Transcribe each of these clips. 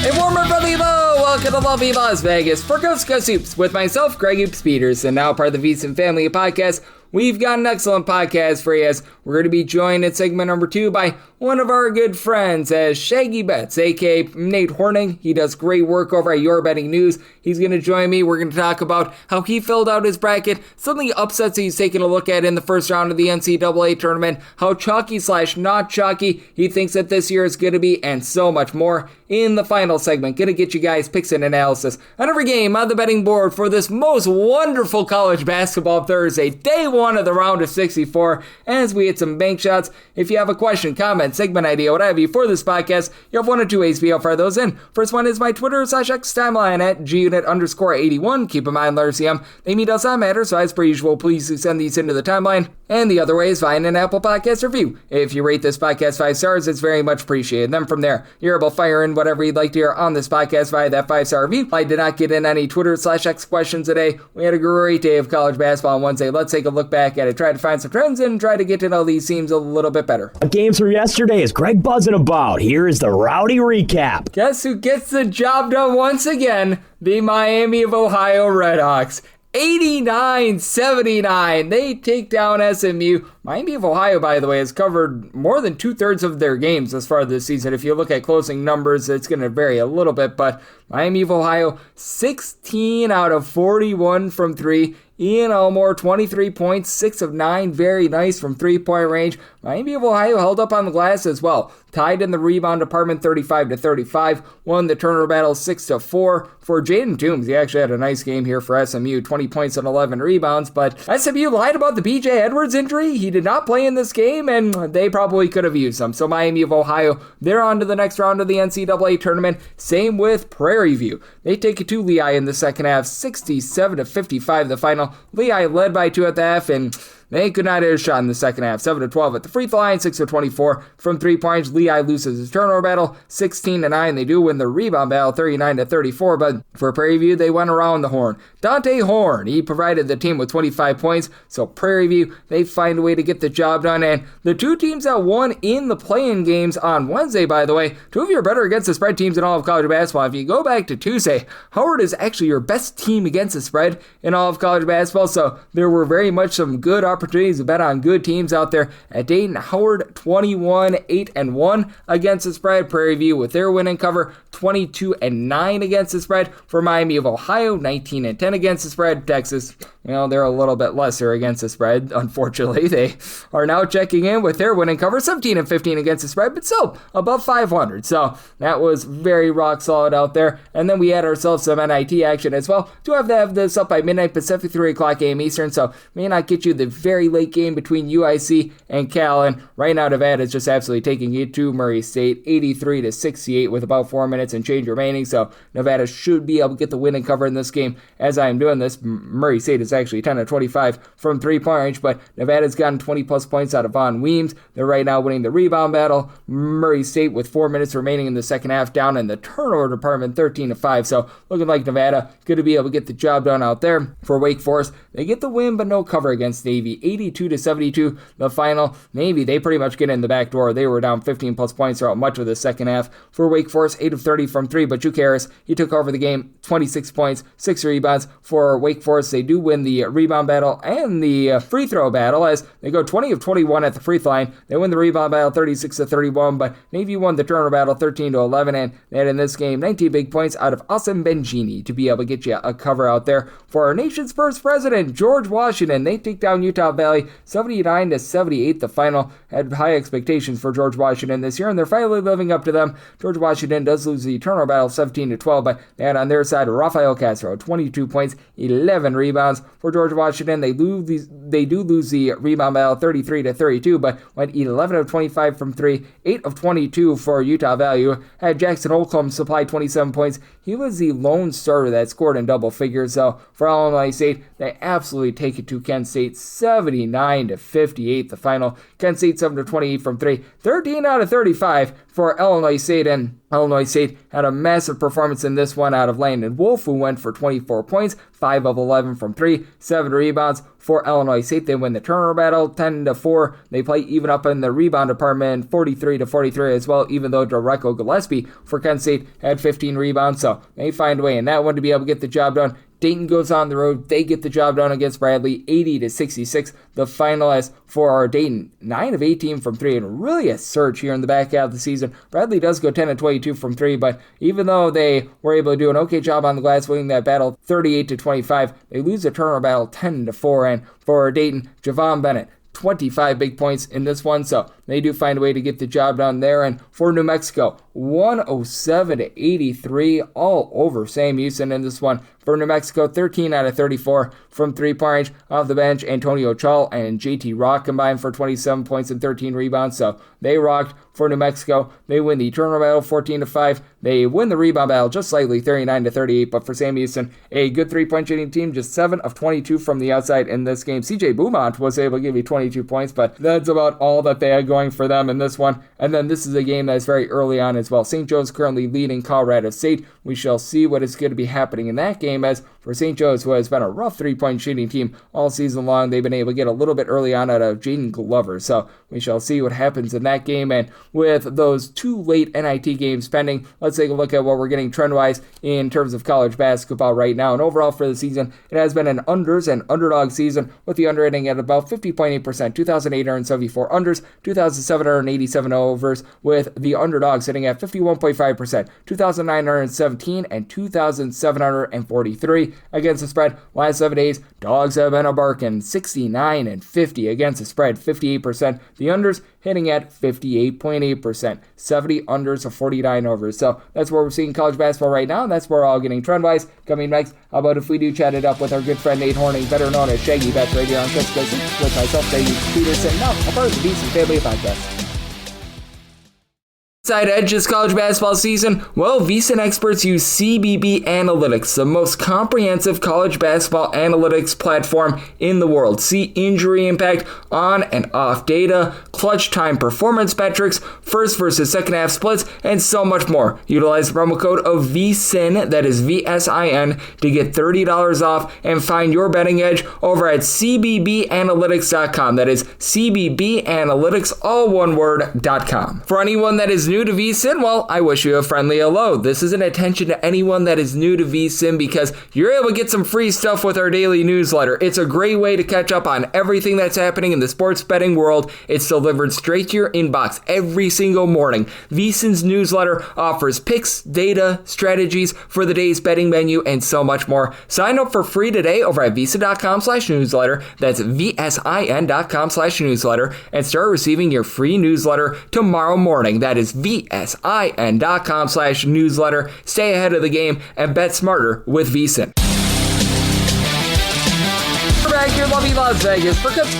A warmer brotherly hello, welcome to lovely Las Vegas for Coast to Coast Hoops with myself, Greg Hoops Peters, and now part of the VSiN family of podcasts. We've got an excellent podcast for you as we're going to be joined in segment number 2 by one of our good friends as Shaggy Bets, aka Nate Hornung. He does great work over at Your Betting News. He's going to join me. We're going to talk about how he filled out his bracket, some of the upsets he's taken a look at in the first round of the NCAA Tournament, how chalky/not chalky he thinks that this year is going to be, and so much more in the final segment. Going to get you guys picks and analysis on every game on the betting board for this most wonderful college basketball Thursday, day 1 of the round of 64, as we hit some bank shots. If you have a question, comment, segment idea, what have you for this podcast, you have one or two ways to fire those in. First one is my Twitter/X timeline at gunit_81. Keep in mind, LRCM, they meet us on Matter, so as per usual, please do send these into the timeline. And the other way is find an Apple Podcast review. If you rate this podcast 5 stars, it's very much appreciated. Then from there, you're able to fire in whatever you'd like to hear on this podcast via that 5-star review. I did not get in any Twitter/X questions today. We had a great day of college basketball on Wednesday. Let's take a look back at it, try to find some trends, and try to get to know these teams a little bit better. Games from yesterday is Greg buzzing about. Here is the rowdy recap. Guess who gets the job done once again? The Miami of Ohio Redhawks. 89-79. They take down SMU. Miami of Ohio, by the way, has covered more than 2/3 of their games as far as this season. If you look at closing numbers, it's going to vary a little bit, but Miami of Ohio, 16 out of 41 from 3. Ian Elmore, 23 points, 6 of 9, very nice from three-point range. Miami of Ohio held up on the glass as well. Tied in the rebound department, 35-35. Won the turnover battle, 6-4. For Jaden Toombs, he actually had a nice game here for SMU, 20 points and 11 rebounds. But SMU lied about the B.J. Edwards injury. He did not play in this game, and they probably could have used him. So Miami of Ohio, they're on to the next round of the NCAA Tournament. Same with Prairie View. They take it to Lehigh in the second half, 67-55 the final. Lehigh led by 2 at the half, and they could not hit a shot in the second half. 7-12 at the free throw line, 6-24 from 3 points. Lehigh loses his turnover battle, 16-9. They do win the rebound battle, 39-34. But for Prairie View, they went around the horn. Dante Horn, he provided the team with 25 points. So Prairie View, they find a way to get the job done. And the two teams that won in the play-in games on Wednesday, by the way, 2 of your better against the spread teams in all of college basketball. If you go back to Tuesday, Howard is actually your best team against the spread in all of college basketball. So there were very much some good opportunities to bet on good teams out there at Dayton. Howard 21-8-1 against the spread. Prairie View with their win and cover 22-9 against the spread. For Miami of Ohio, 19-10 against the spread. Texas, they're a little bit lesser against the spread. Unfortunately, they are now checking in with their win and cover 17-15 against the spread, but still above 500. So that was very rock solid out there. And then we had ourselves some NIT action as well. Do have to have this up by midnight Pacific, 3 o'clock a.m. Eastern, so may not get you the very late game between UIC and Cal. And right now Nevada is just absolutely taking it to Murray State, 83-68 with about 4 minutes and change remaining. So Nevada should be able to get the win and cover in this game. As I am doing this, Murray State is actually 10-25 from 3-point range, but Nevada's gotten 20+ points out of Von Weems. They're right now winning the rebound battle. Murray State with 4 minutes remaining in the second half, down in the turnover department, 13-5. So looking like Nevada going to be able to get the job done out there. For Wake Forest, they get the win, but no cover against Navy, 82-72 the final. Navy, they pretty much get in the back door. They were down 15+ points throughout much of the second half. For Wake Forest, 8 of 30 from 3, but Juke Harris, he took over the game, 26 points, 6 rebounds. For Wake Forest, they do win the rebound battle and the free throw battle as they go 20 of 21 at the free throw line. They win the rebound battle 36-31, but Navy won the turnover battle 13-11, and they had in this game 19 big points out of Austin Benjini to be able to get you a cover out there. For our nation's first president, George Washington, they take down Utah Valley 79-78 the final. Had high expectations for George Washington this year, and they're finally living up to them. George Washington does lose the turnover battle 17-12, but they had on their side Rafael Castro, 22 points, 11 rebounds. For George Washington, they do lose the rebound battle 33-32, but went 11 of 25 from 3, 8 of 22 for Utah Valley. Had Jackson Holcomb supply 27 points. He was the lone starter that scored in double figures. So for Illinois State, they absolutely take it to Kent State, 79-58 the final. Kent State 7-28 from 3, 13 out of 35 for Illinois State, and Illinois State had a massive performance in this one out of Landon Wolf, who went for 24 points, 5 of 11 from 3, 7 rebounds for Illinois State. They win the turnover battle 10-4. They play even up in the rebound department 43-43 as well, even though Dereko Gillespie for Kent State had 15 rebounds, so they find a way in that one to be able to get the job done. Dayton goes on the road. They get the job done against Bradley, 80-66. The final as for our Dayton, 9 of 18 from 3, and really a surge here in the back half of the season. Bradley does go 10 of 22 from 3, but even though they were able to do an okay job on the glass, winning that battle 38-25, they lose the turnover battle 10-4, and for Dayton, Javon Bennett, 25 big points in this one, so they do find a way to get the job done there. And for New Mexico, 107-83 all over Sam Houston in this one. For New Mexico, 13 out of 34 from three-point range. Off the bench, Antonio Chal and JT Rock combined for 27 points and 13 rebounds, so they rocked for New Mexico. They win the turnover battle 14-5. They win the rebound battle just slightly, 39-38, but for Sam Houston, a good three-point shooting team, just 7 of 22 from the outside in this game. CJ Beaumont was able to give you 22 points, but that's about all that they had going for them in this one. And then this is a game that's very early on as well. St. Joe's currently leading Colorado State. We shall see what is going to be happening in that game, as for St. Joe's, who has been a rough three-point shooting team all season long, they've been able to get a little bit early on out of Jaden Glover. So we shall see what happens in that game. And with those two late NIT games pending, let's take a look at what we're getting trend-wise in terms of college basketball right now. And overall for the season, it has been an unders and underdog season, with the under hitting at about 50.8%, 2,874 unders, 2,787 overs, with the underdogs sitting at 51.5%, 2,917 and 2,743 against the spread. Last 7 days, dogs have been a barking, 69 and 50 against the spread, 58%. The unders hitting at 58.8%, 70 unders of 49 overs. So that's where we're seeing college basketball right now, and that's where we're all getting trend-wise. Coming next, how about if we do chat it up with our good friend Nate Hornung, better known as Shaggy Bets, right here on Kennesaw St, with myself, David Peterson, now a part of the VSiN Family Podcast. Side edge this college basketball season? Well, VSiN experts use CBB Analytics, the most comprehensive college basketball analytics platform in the world. See injury impact, on and off data, clutch time performance metrics, first versus second half splits, and so much more. Utilize the promo code of VSiN, that is VSIN, to get $30 off and find your betting edge over at cbbanalytics.com. That is cbbanalytics, all one word.com. For anyone that is new to VSiN, well, I wish you a friendly hello. This is an attention to anyone that is new to VSiN, because you're able to get some free stuff with our daily newsletter. It's a great way to catch up on everything that's happening in the sports betting world. It's delivered straight to your inbox every single morning. VSiN's newsletter offers picks, data, strategies for the day's betting menu, and so much more. Sign up for free today over at VSiN.com/newsletter. That's VSIN.com/newsletter, and start receiving your free newsletter tomorrow morning. That is VSIN.com/newsletter. Stay ahead of the game and bet smarter with VSiN. We're back here in lovely Las Vegas for Cups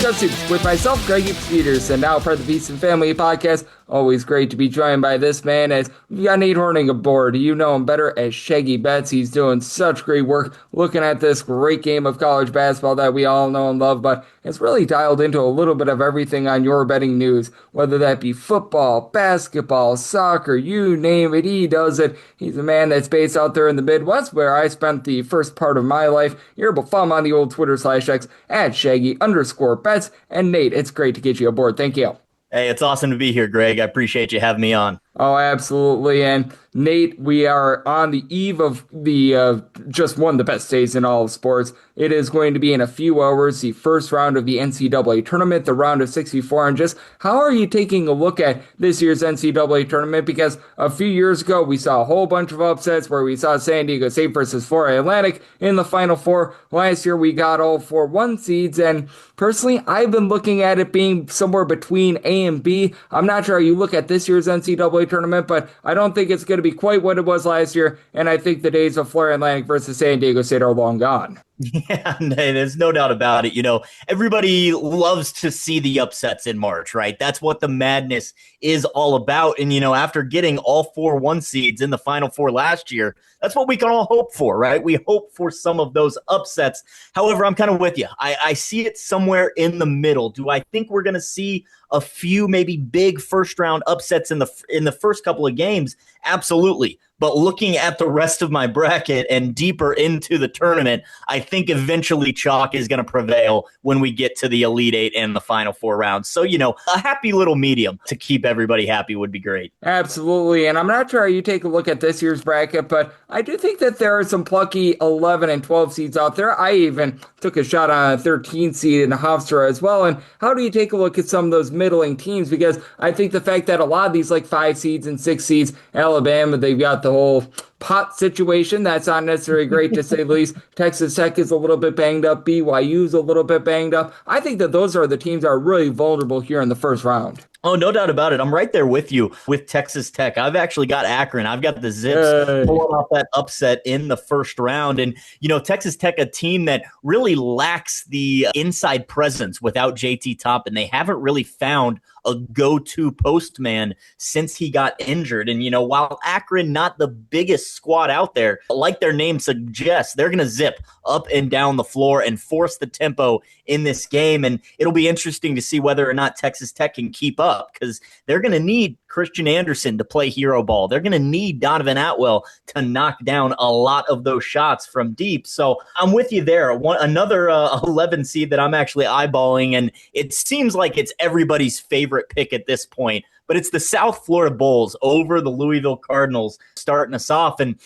with myself, Greg Peterson, now part of the VSiN Family Podcast. Always great to be joined by this man, as we've got Nate Hornung aboard. You know him better as Shaggy Bets. He's doing such great work looking at this great game of college basketball that we all know and love, but it's really dialed into a little bit of everything on your betting news, whether that be football, basketball, soccer, you name it, he does it. He's a man that's based out there in the Midwest, where I spent the first part of my life. You're able to follow him on the old Twitter/X at Shaggy_Bets. And Nate, it's great to get you aboard. Thank you. Hey, it's awesome to be here, Greg. I appreciate you having me on. Oh, absolutely. And Nate, we are on the eve of the just one of the best days in all of sports. It is going to be in a few hours, the first round of the NCAA Tournament, the round of 64. And just how are you taking a look at this year's NCAA Tournament? Because a few years ago, we saw a whole bunch of upsets where we saw San Diego State versus Florida Atlantic in the Final Four. Last year, we got all 4 1 seeds. And personally, I've been looking at it being somewhere between A and B. I'm not sure how you look at this year's NCAA Tournament, but I don't think it's going to be quite what it was last year. And I think the days of Florida Atlantic versus San Diego State are long gone. Yeah, there's no doubt about it. Everybody loves to see the upsets in March, right? That's what the madness is all about. And, after getting all 4 1 seeds in the Final Four last year, that's what we can all hope for, right? We hope for some of those upsets. However, I'm kind of with you. I see it somewhere in the middle. Do I think we're going to see a few maybe big first round upsets in the first couple of games? Absolutely. But looking at the rest of my bracket and deeper into the tournament, I think eventually chalk is going to prevail when we get to the Elite Eight and the Final Four rounds. So, a happy little medium to keep everybody happy would be great. Absolutely. And I'm not sure how you take a look at this year's bracket, but I do think that there are some plucky 11 and 12 seeds out there. I even took a shot on a 13 seed in Hofstra as well. And how do you take a look at some of those middling teams? Because I think the fact that a lot of these like 5 seeds and 6 seeds, Alabama, they've got the whole pot situation. That's not necessarily great to say the least. Texas Tech is a little bit banged up. BYU's a little bit banged up. I think that those are the teams that are really vulnerable here in the first round. Oh, no doubt about it. I'm right there with you with Texas Tech. I've actually got Akron. I've got the Zips pulling off that upset in the first round. And, Texas Tech, a team that really lacks the inside presence without JT Top, and they haven't really found a go-to postman since he got injured. And, while Akron, not the biggest squad out there, like their name suggests, they're going to zip up and down the floor and force the tempo in this game. And it'll be interesting to see whether or not Texas Tech can keep up, because they're going to need Christian Anderson to play hero ball. They're going to need Donovan Atwell to knock down a lot of those shots from deep. So I'm with you there. Another 11 seed that I'm actually eyeballing, and it seems like it's everybody's favorite pick at this point, but it's the South Florida Bulls over the Louisville Cardinals starting us off. And,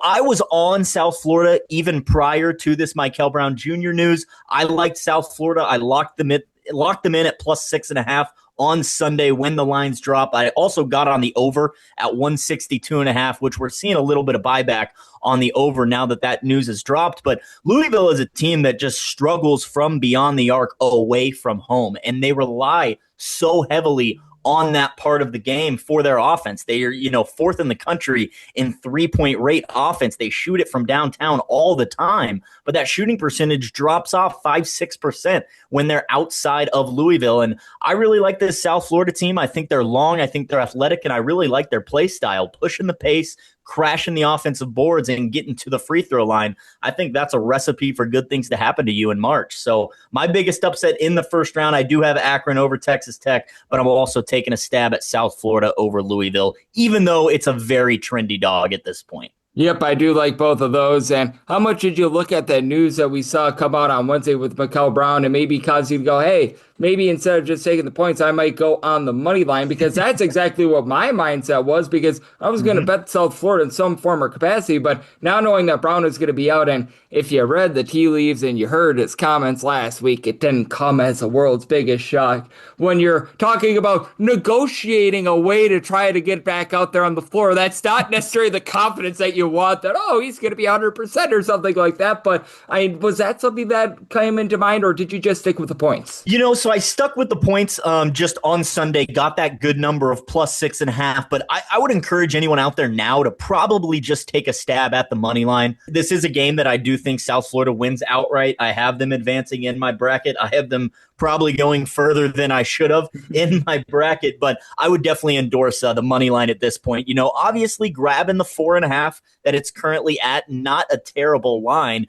I was on South Florida even prior to this Michael Brown Jr. news. I liked South Florida. I locked them in at plus 6.5 on Sunday when the lines drop. I also got on the over at 162.5, which we're seeing a little bit of buyback on the over now that news has dropped. But Louisville is a team that just struggles from beyond the arc away from home, and they rely so heavily on that part of the game for their offense. They are, fourth in the country in 3-point rate offense. They shoot it from downtown all the time, but that shooting percentage drops off 5-6% when they're outside of Louisville. And I really like this South Florida team. I think they're long. I think they're athletic, and I really like their play style, pushing the pace, crashing the offensive boards, and getting to the free throw line. I think that's a recipe for good things to happen to you in March. So my biggest upset in the first round, I do have Akron over Texas Tech, but I'm also taking a stab at South Florida over Louisville, even though it's a very trendy dog at this point. Yep, I do like both of those. And how much did you look at that news that we saw come out on Wednesday with Mikel Brown and maybe cause you to go, hey, maybe instead of just taking the points, I might go on the money line? Because that's exactly what my mindset was, because I was going to bet South Florida in some form or capacity. But now knowing that Brown is going to be out, and if you read the tea leaves and you heard his comments last week, it didn't come as the world's biggest shock. When you're talking about negotiating a way to try to get back out there on the floor, that's not necessarily the confidence that you want, that, oh, he's going to be 100% or something like that. But was that something that came into mind, or did you just stick with the points? So I stuck with the points just on Sunday, got that good number of plus 6.5. But I would encourage anyone out there now to probably just take a stab at the money line. This is a game that I do think South Florida wins outright. I have them advancing in my bracket. I have them probably going further than I should have in my bracket, but I would definitely endorse the money line at this point. Obviously grabbing the 4.5 that it's currently at, not a terrible line,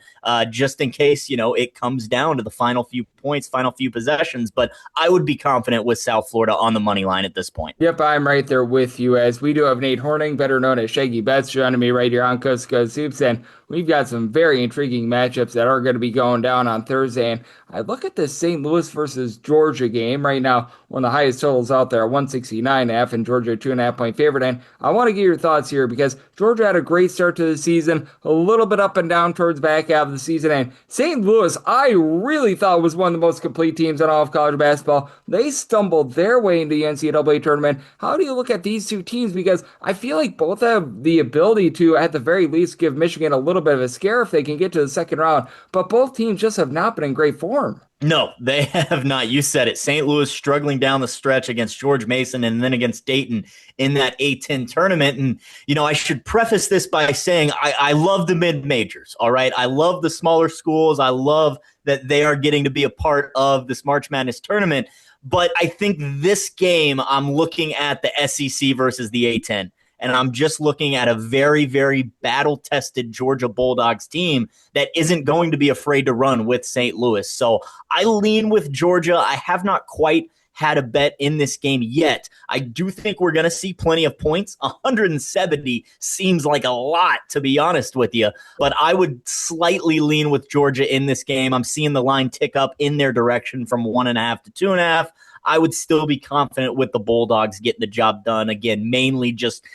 just in case, it comes down to the final few points, final few possessions, but I would be confident with South Florida on the money line at this point. Yep, I'm right there with you, as we do have Nate Hornung, better known as Shaggy Betts, joining me right here on Coast to Coast Hoops, and we've got some very intriguing matchups that are going to be going down on Thursday. And I look at this St. Louis versus Georgia game right now, one of the highest totals out there, 169.5, and Georgia a 2.5-point favorite. And I want to get your thoughts here, because Georgia had a great start to the season, a little bit up and down towards back half of the season. And St. Louis, I really thought was one of the most complete teams in all of college basketball. They stumbled their way into the NCAA tournament. How do you look at these two teams? Because I feel like both have the ability to, at the very least, give Michigan a little bit of a scare if they can get to the second round. But both teams just have not been in great form. No, they have not. You said it. St. Louis struggling down the stretch against George Mason and then against Dayton in that A-10 tournament. And, I should preface this by saying I love the mid-majors, all right? I love the smaller schools. I love that they are getting to be a part of this March Madness tournament. But I think this game, I'm looking at the SEC versus the A-10. And I'm just looking at a very, very battle-tested Georgia Bulldogs team that isn't going to be afraid to run with St. Louis. So I lean with Georgia. I have not quite had a bet in this game yet. I do think we're going to see plenty of points. 170 seems like a lot, to be honest with you. But I would slightly lean with Georgia in this game. I'm seeing the line tick up in their direction from 1.5 to 2.5. I would still be confident with the Bulldogs getting the job done. Again, mainly just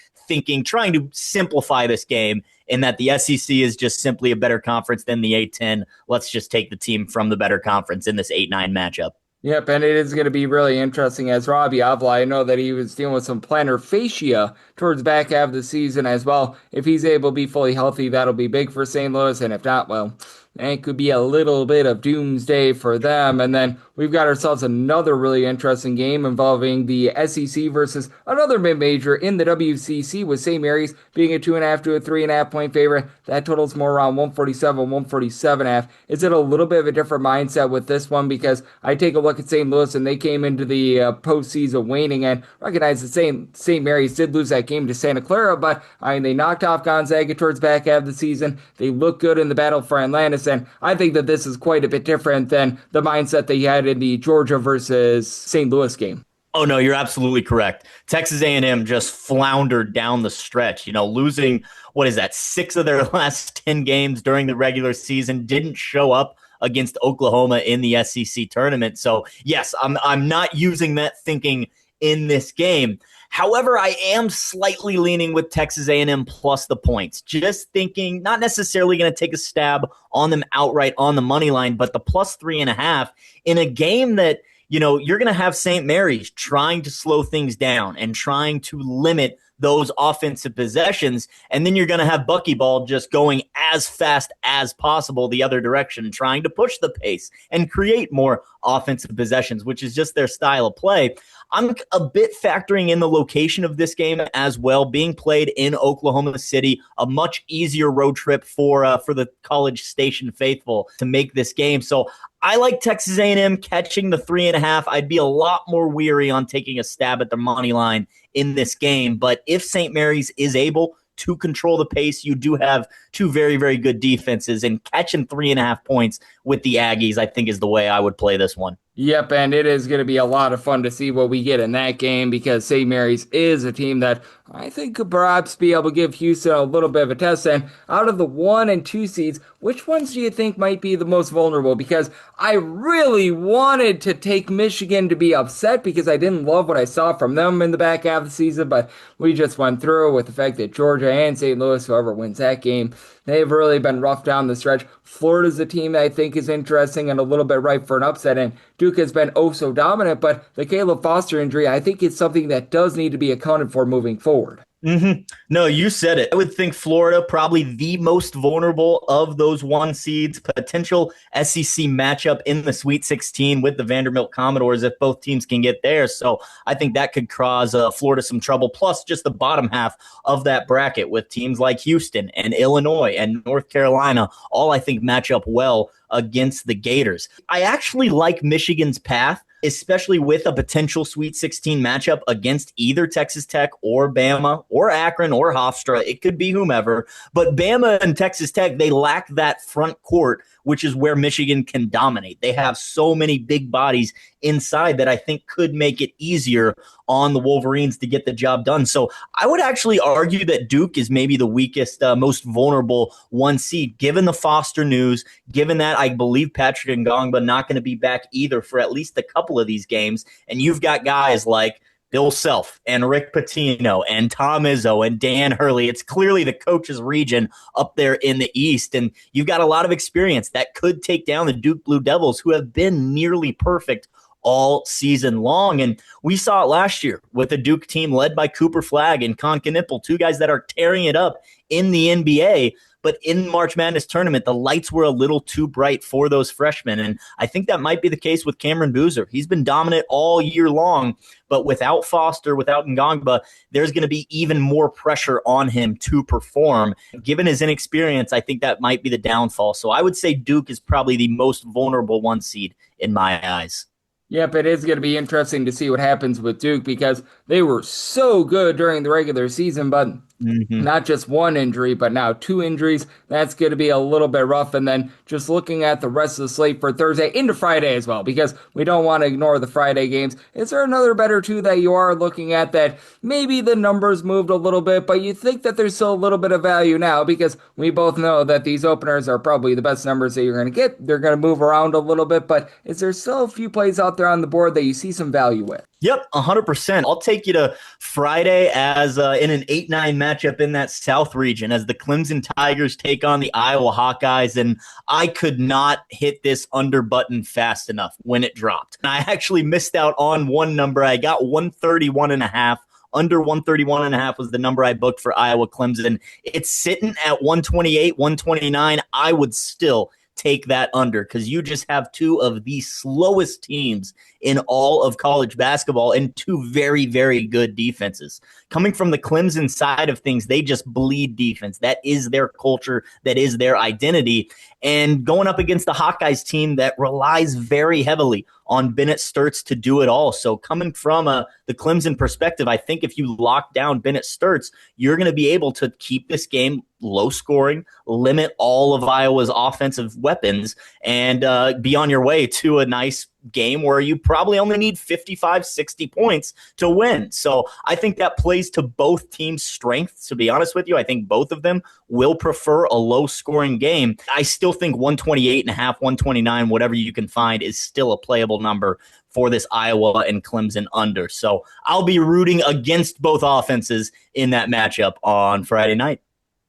trying to simplify this game in that the SEC is just simply a better conference than the A-10. Let's just take the team from the better conference in this 8-9 matchup. Yep, and it is going to be really interesting as Robbie Avila. I know that he was dealing with some plantar fascia towards the back half of the season as well. If he's able to be fully healthy, that'll be big for St. Louis, and if not, well, it could be a little bit of doomsday for them. And then we've got ourselves another really interesting game involving the SEC versus another mid-major in the WCC, with St. Mary's being a 2.5 to a 3.5 point favorite. That totals more around 147.5. Is it a little bit of a different mindset with this one? Because I take a look at St. Louis and they came into the postseason waning, and recognize that St. Mary's did lose that game to Santa Clara, but they knocked off Gonzaga towards the back half of the season. They look good in the battle for Atlantis, and I think that this is quite a bit different than the mindset that you had in the Georgia versus St. Louis game. Oh, no, you're absolutely correct. Texas A&M just floundered down the stretch, losing, 6 of their last 10 games during the regular season, didn't show up against Oklahoma in the SEC tournament. So, yes, I'm not using that thinking in this game. However, I am slightly leaning with Texas A&M plus the points. Just thinking, not necessarily going to take a stab on them outright on the money line, but the plus 3.5 in a game that, you're going to have St. Mary's trying to slow things down and trying to limit those offensive possessions. And then you're going to have Buckyball just going as fast as possible the other direction, trying to push the pace and create more offensive possessions, which is just their style of play. I'm a bit factoring in the location of this game as well, being played in Oklahoma City, a much easier road trip for the College Station faithful to make this game. So I like Texas A&M catching the 3.5. I'd be a lot more weary on taking a stab at the money line in this game. But if St. Mary's is able to control the pace, you do have two very, very good defenses, and catching 3.5 points with the Aggies, I think, is the way I would play this one. Yep, and it is going to be a lot of fun to see what we get in that game, because St. Mary's is a team that I think could perhaps be able to give Houston a little bit of a test. And out of the 1 and 2 seeds, which ones do you think might be the most vulnerable? Because I really wanted to take Michigan to be upset because I didn't love what I saw from them in the back half of the season, but we just went through with the fact that Georgia and St. Louis, whoever wins that game, they've really been rough down the stretch. Florida's a team that I think is interesting and a little bit ripe for an upset, and Duke has been oh so dominant, but the Caleb Foster injury, I think, is something that does need to be accounted for moving forward. Mm-hmm. No, you said it. I would think Florida probably the most vulnerable of those 1 seeds. Potential SEC matchup in the Sweet 16 with the Vanderbilt Commodores if both teams can get there. So I think that could cause Florida some trouble. Plus, just the bottom half of that bracket with teams like Houston and Illinois and North Carolina, all I think match up well against the Gators. I actually like Michigan's path, especially with a potential Sweet 16 matchup against either Texas Tech or Bama or Akron or Hofstra. It could be whomever. But Bama and Texas Tech, they lack that front court, which is where Michigan can dominate. They have so many big bodies inside that I think could make it easier on the Wolverines to get the job done. So I would actually argue that Duke is maybe the weakest, most vulnerable 1 seed, given the Foster news, given that I believe Patrick Ngongba not going to be back either for at least a couple of these games. And you've got guys like Bill Self and Rick Pitino and Tom Izzo and Dan Hurley. It's clearly the coach's region up there in the East, and you've got a lot of experience that could take down the Duke Blue Devils, who have been nearly perfect all season long. And we saw it last year with a Duke team led by Cooper Flagg and Con Knippel, two guys that are tearing it up in the NBA. But in March Madness tournament, the lights were a little too bright for those freshmen. And I think that might be the case with Cameron Boozer. He's been dominant all year long, but without Foster, without Ngongba, there's going to be even more pressure on him to perform. Given his inexperience, I think that might be the downfall. So I would say Duke is probably the most vulnerable one seed in my eyes. Yep, it is going to be interesting to see what happens with Duke because they were so good during the regular season, but not just one injury, but now two injuries. That's going to be a little bit rough. And then just looking at the rest of the slate for Thursday into Friday as well, because we don't want to ignore the Friday games. Is there another bet or two that you are looking at that maybe the numbers moved a little bit, but you think that there's still a little bit of value now? Because we both know that these openers are probably the best numbers that you're going to get. They're going to move around a little bit, but is there still a few plays out there on the board that you see some value with? Yep, 100%. I'll take you to Friday as in an 8-9 matchup in that South region as the Clemson Tigers take on the Iowa Hawkeyes. And I could not hit this under button fast enough when it dropped. And I actually missed out on one number. I got 131.5. Under 131.5 was the number I booked for Iowa Clemson. It's sitting at 128, 129. I would still take that under because you just have two of the slowest teams in all of college basketball and two very, very good defenses. Coming from the Clemson side of things, they just bleed defense. That is their culture. That is their identity. And going up against the Hawkeyes team that relies very heavily on Bennett Sturts to do it all. So coming from the Clemson perspective, I think if you lock down Bennett Sturts, you're going to be able to keep this game low scoring, limit all of Iowa's offensive weapons, and be on your way to a nice game where you probably only need 55, 60 points to win. So I think that plays to both teams' strengths, to be honest with you. I think both of them will prefer a low-scoring game. I still think 128.5, 129, whatever you can find, is still a playable number for this Iowa and Clemson under. So I'll be rooting against both offenses in that matchup on Friday night.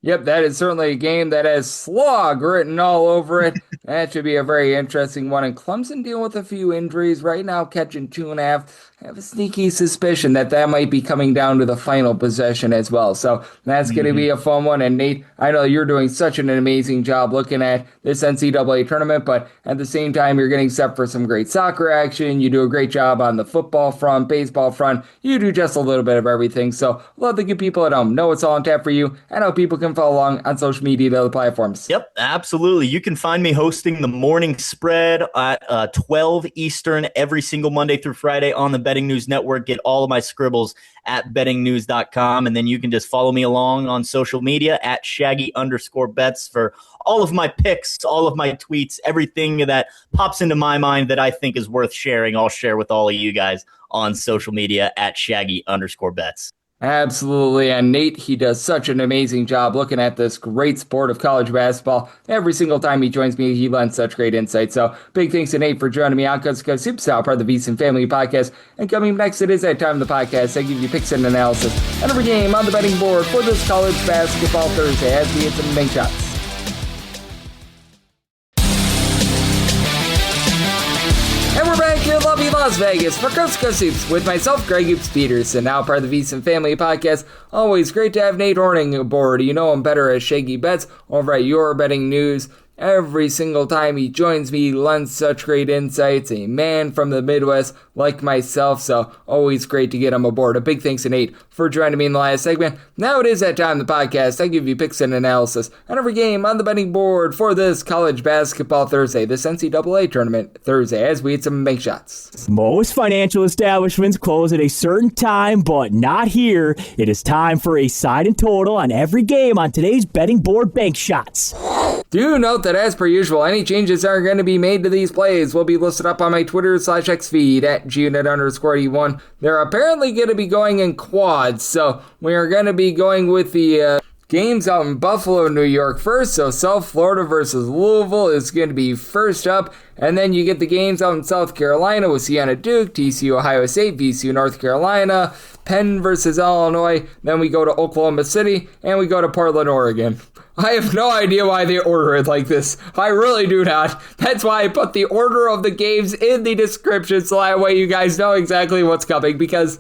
Yep, that is certainly a game that has slog written all over it. That should be a very interesting one. And Clemson dealing with a few injuries right now, catching 2.5. I have a sneaky suspicion that might be coming down to the final possession as well. So that's going to be a fun one. And Nate, I know you're doing such an amazing job looking at this NCAA tournament, but at the same time, you're getting set for some great soccer action. You do a great job on the football front, baseball front. You do just a little bit of everything. So love to get people at home know it's all on tap for you and how people can follow along on social media and other platforms. Yep, absolutely. You can find me hosting the morning spread at 12 Eastern every single Monday through Friday on the Betting News Network. Get all of my scribbles at bettingnews.com. And then you can just follow me along on social media at Shaggy_bets for all of my picks, all of my tweets, everything that pops into my mind that I think is worth sharing. I'll share with all of you guys on social media at Shaggy_bets. Absolutely, and Nate, he does such an amazing job looking at this great sport of college basketball. Every single time he joins me, he lends such great insight. So big thanks to Nate for joining me on Coast to Coast Superstar, part of the VSiN Family Podcast. And coming up next, it is that time of the podcast. I give you picks and analysis and every game on the betting board for this college basketball Thursday as we hit some bank shots. And we're back here in lovely Las Vegas for Coast to Coast Hoops with myself, Greg Hoops Peterson, now part of the VSiN Family Podcast. Always great to have Nate Hornung aboard. You know him better as Shaggy Bets over at Your Betting News. Every single time he joins me, he lends such great insights. A man from the Midwest like myself, so always great to get him aboard. A big thanks to Nate for joining me in the last segment. Now it is that time of the podcast. I give you picks and analysis on every game on the betting board for this college basketball Thursday, this NCAA Tournament Thursday, as we hit some bank shots. Most financial establishments close at a certain time, but not here. It is time for a side and total on every game on today's betting board bank shots. Do note that as per usual, any changes that are going to be made to these plays will be listed up on my Twitter/X feed at GUnit_81. They're apparently going to be going in quads, so we are going to be going with the games out in Buffalo, New York first. So South Florida versus Louisville is going to be first up. And then you get the games out in South Carolina with Siena Duke, TCU Ohio State, VCU North Carolina, Penn versus Illinois. Then we go to Oklahoma City, and we go to Portland, Oregon. I have no idea why they order it like this. I really do not. That's why I put the order of the games in the description so that way you guys know exactly what's coming, because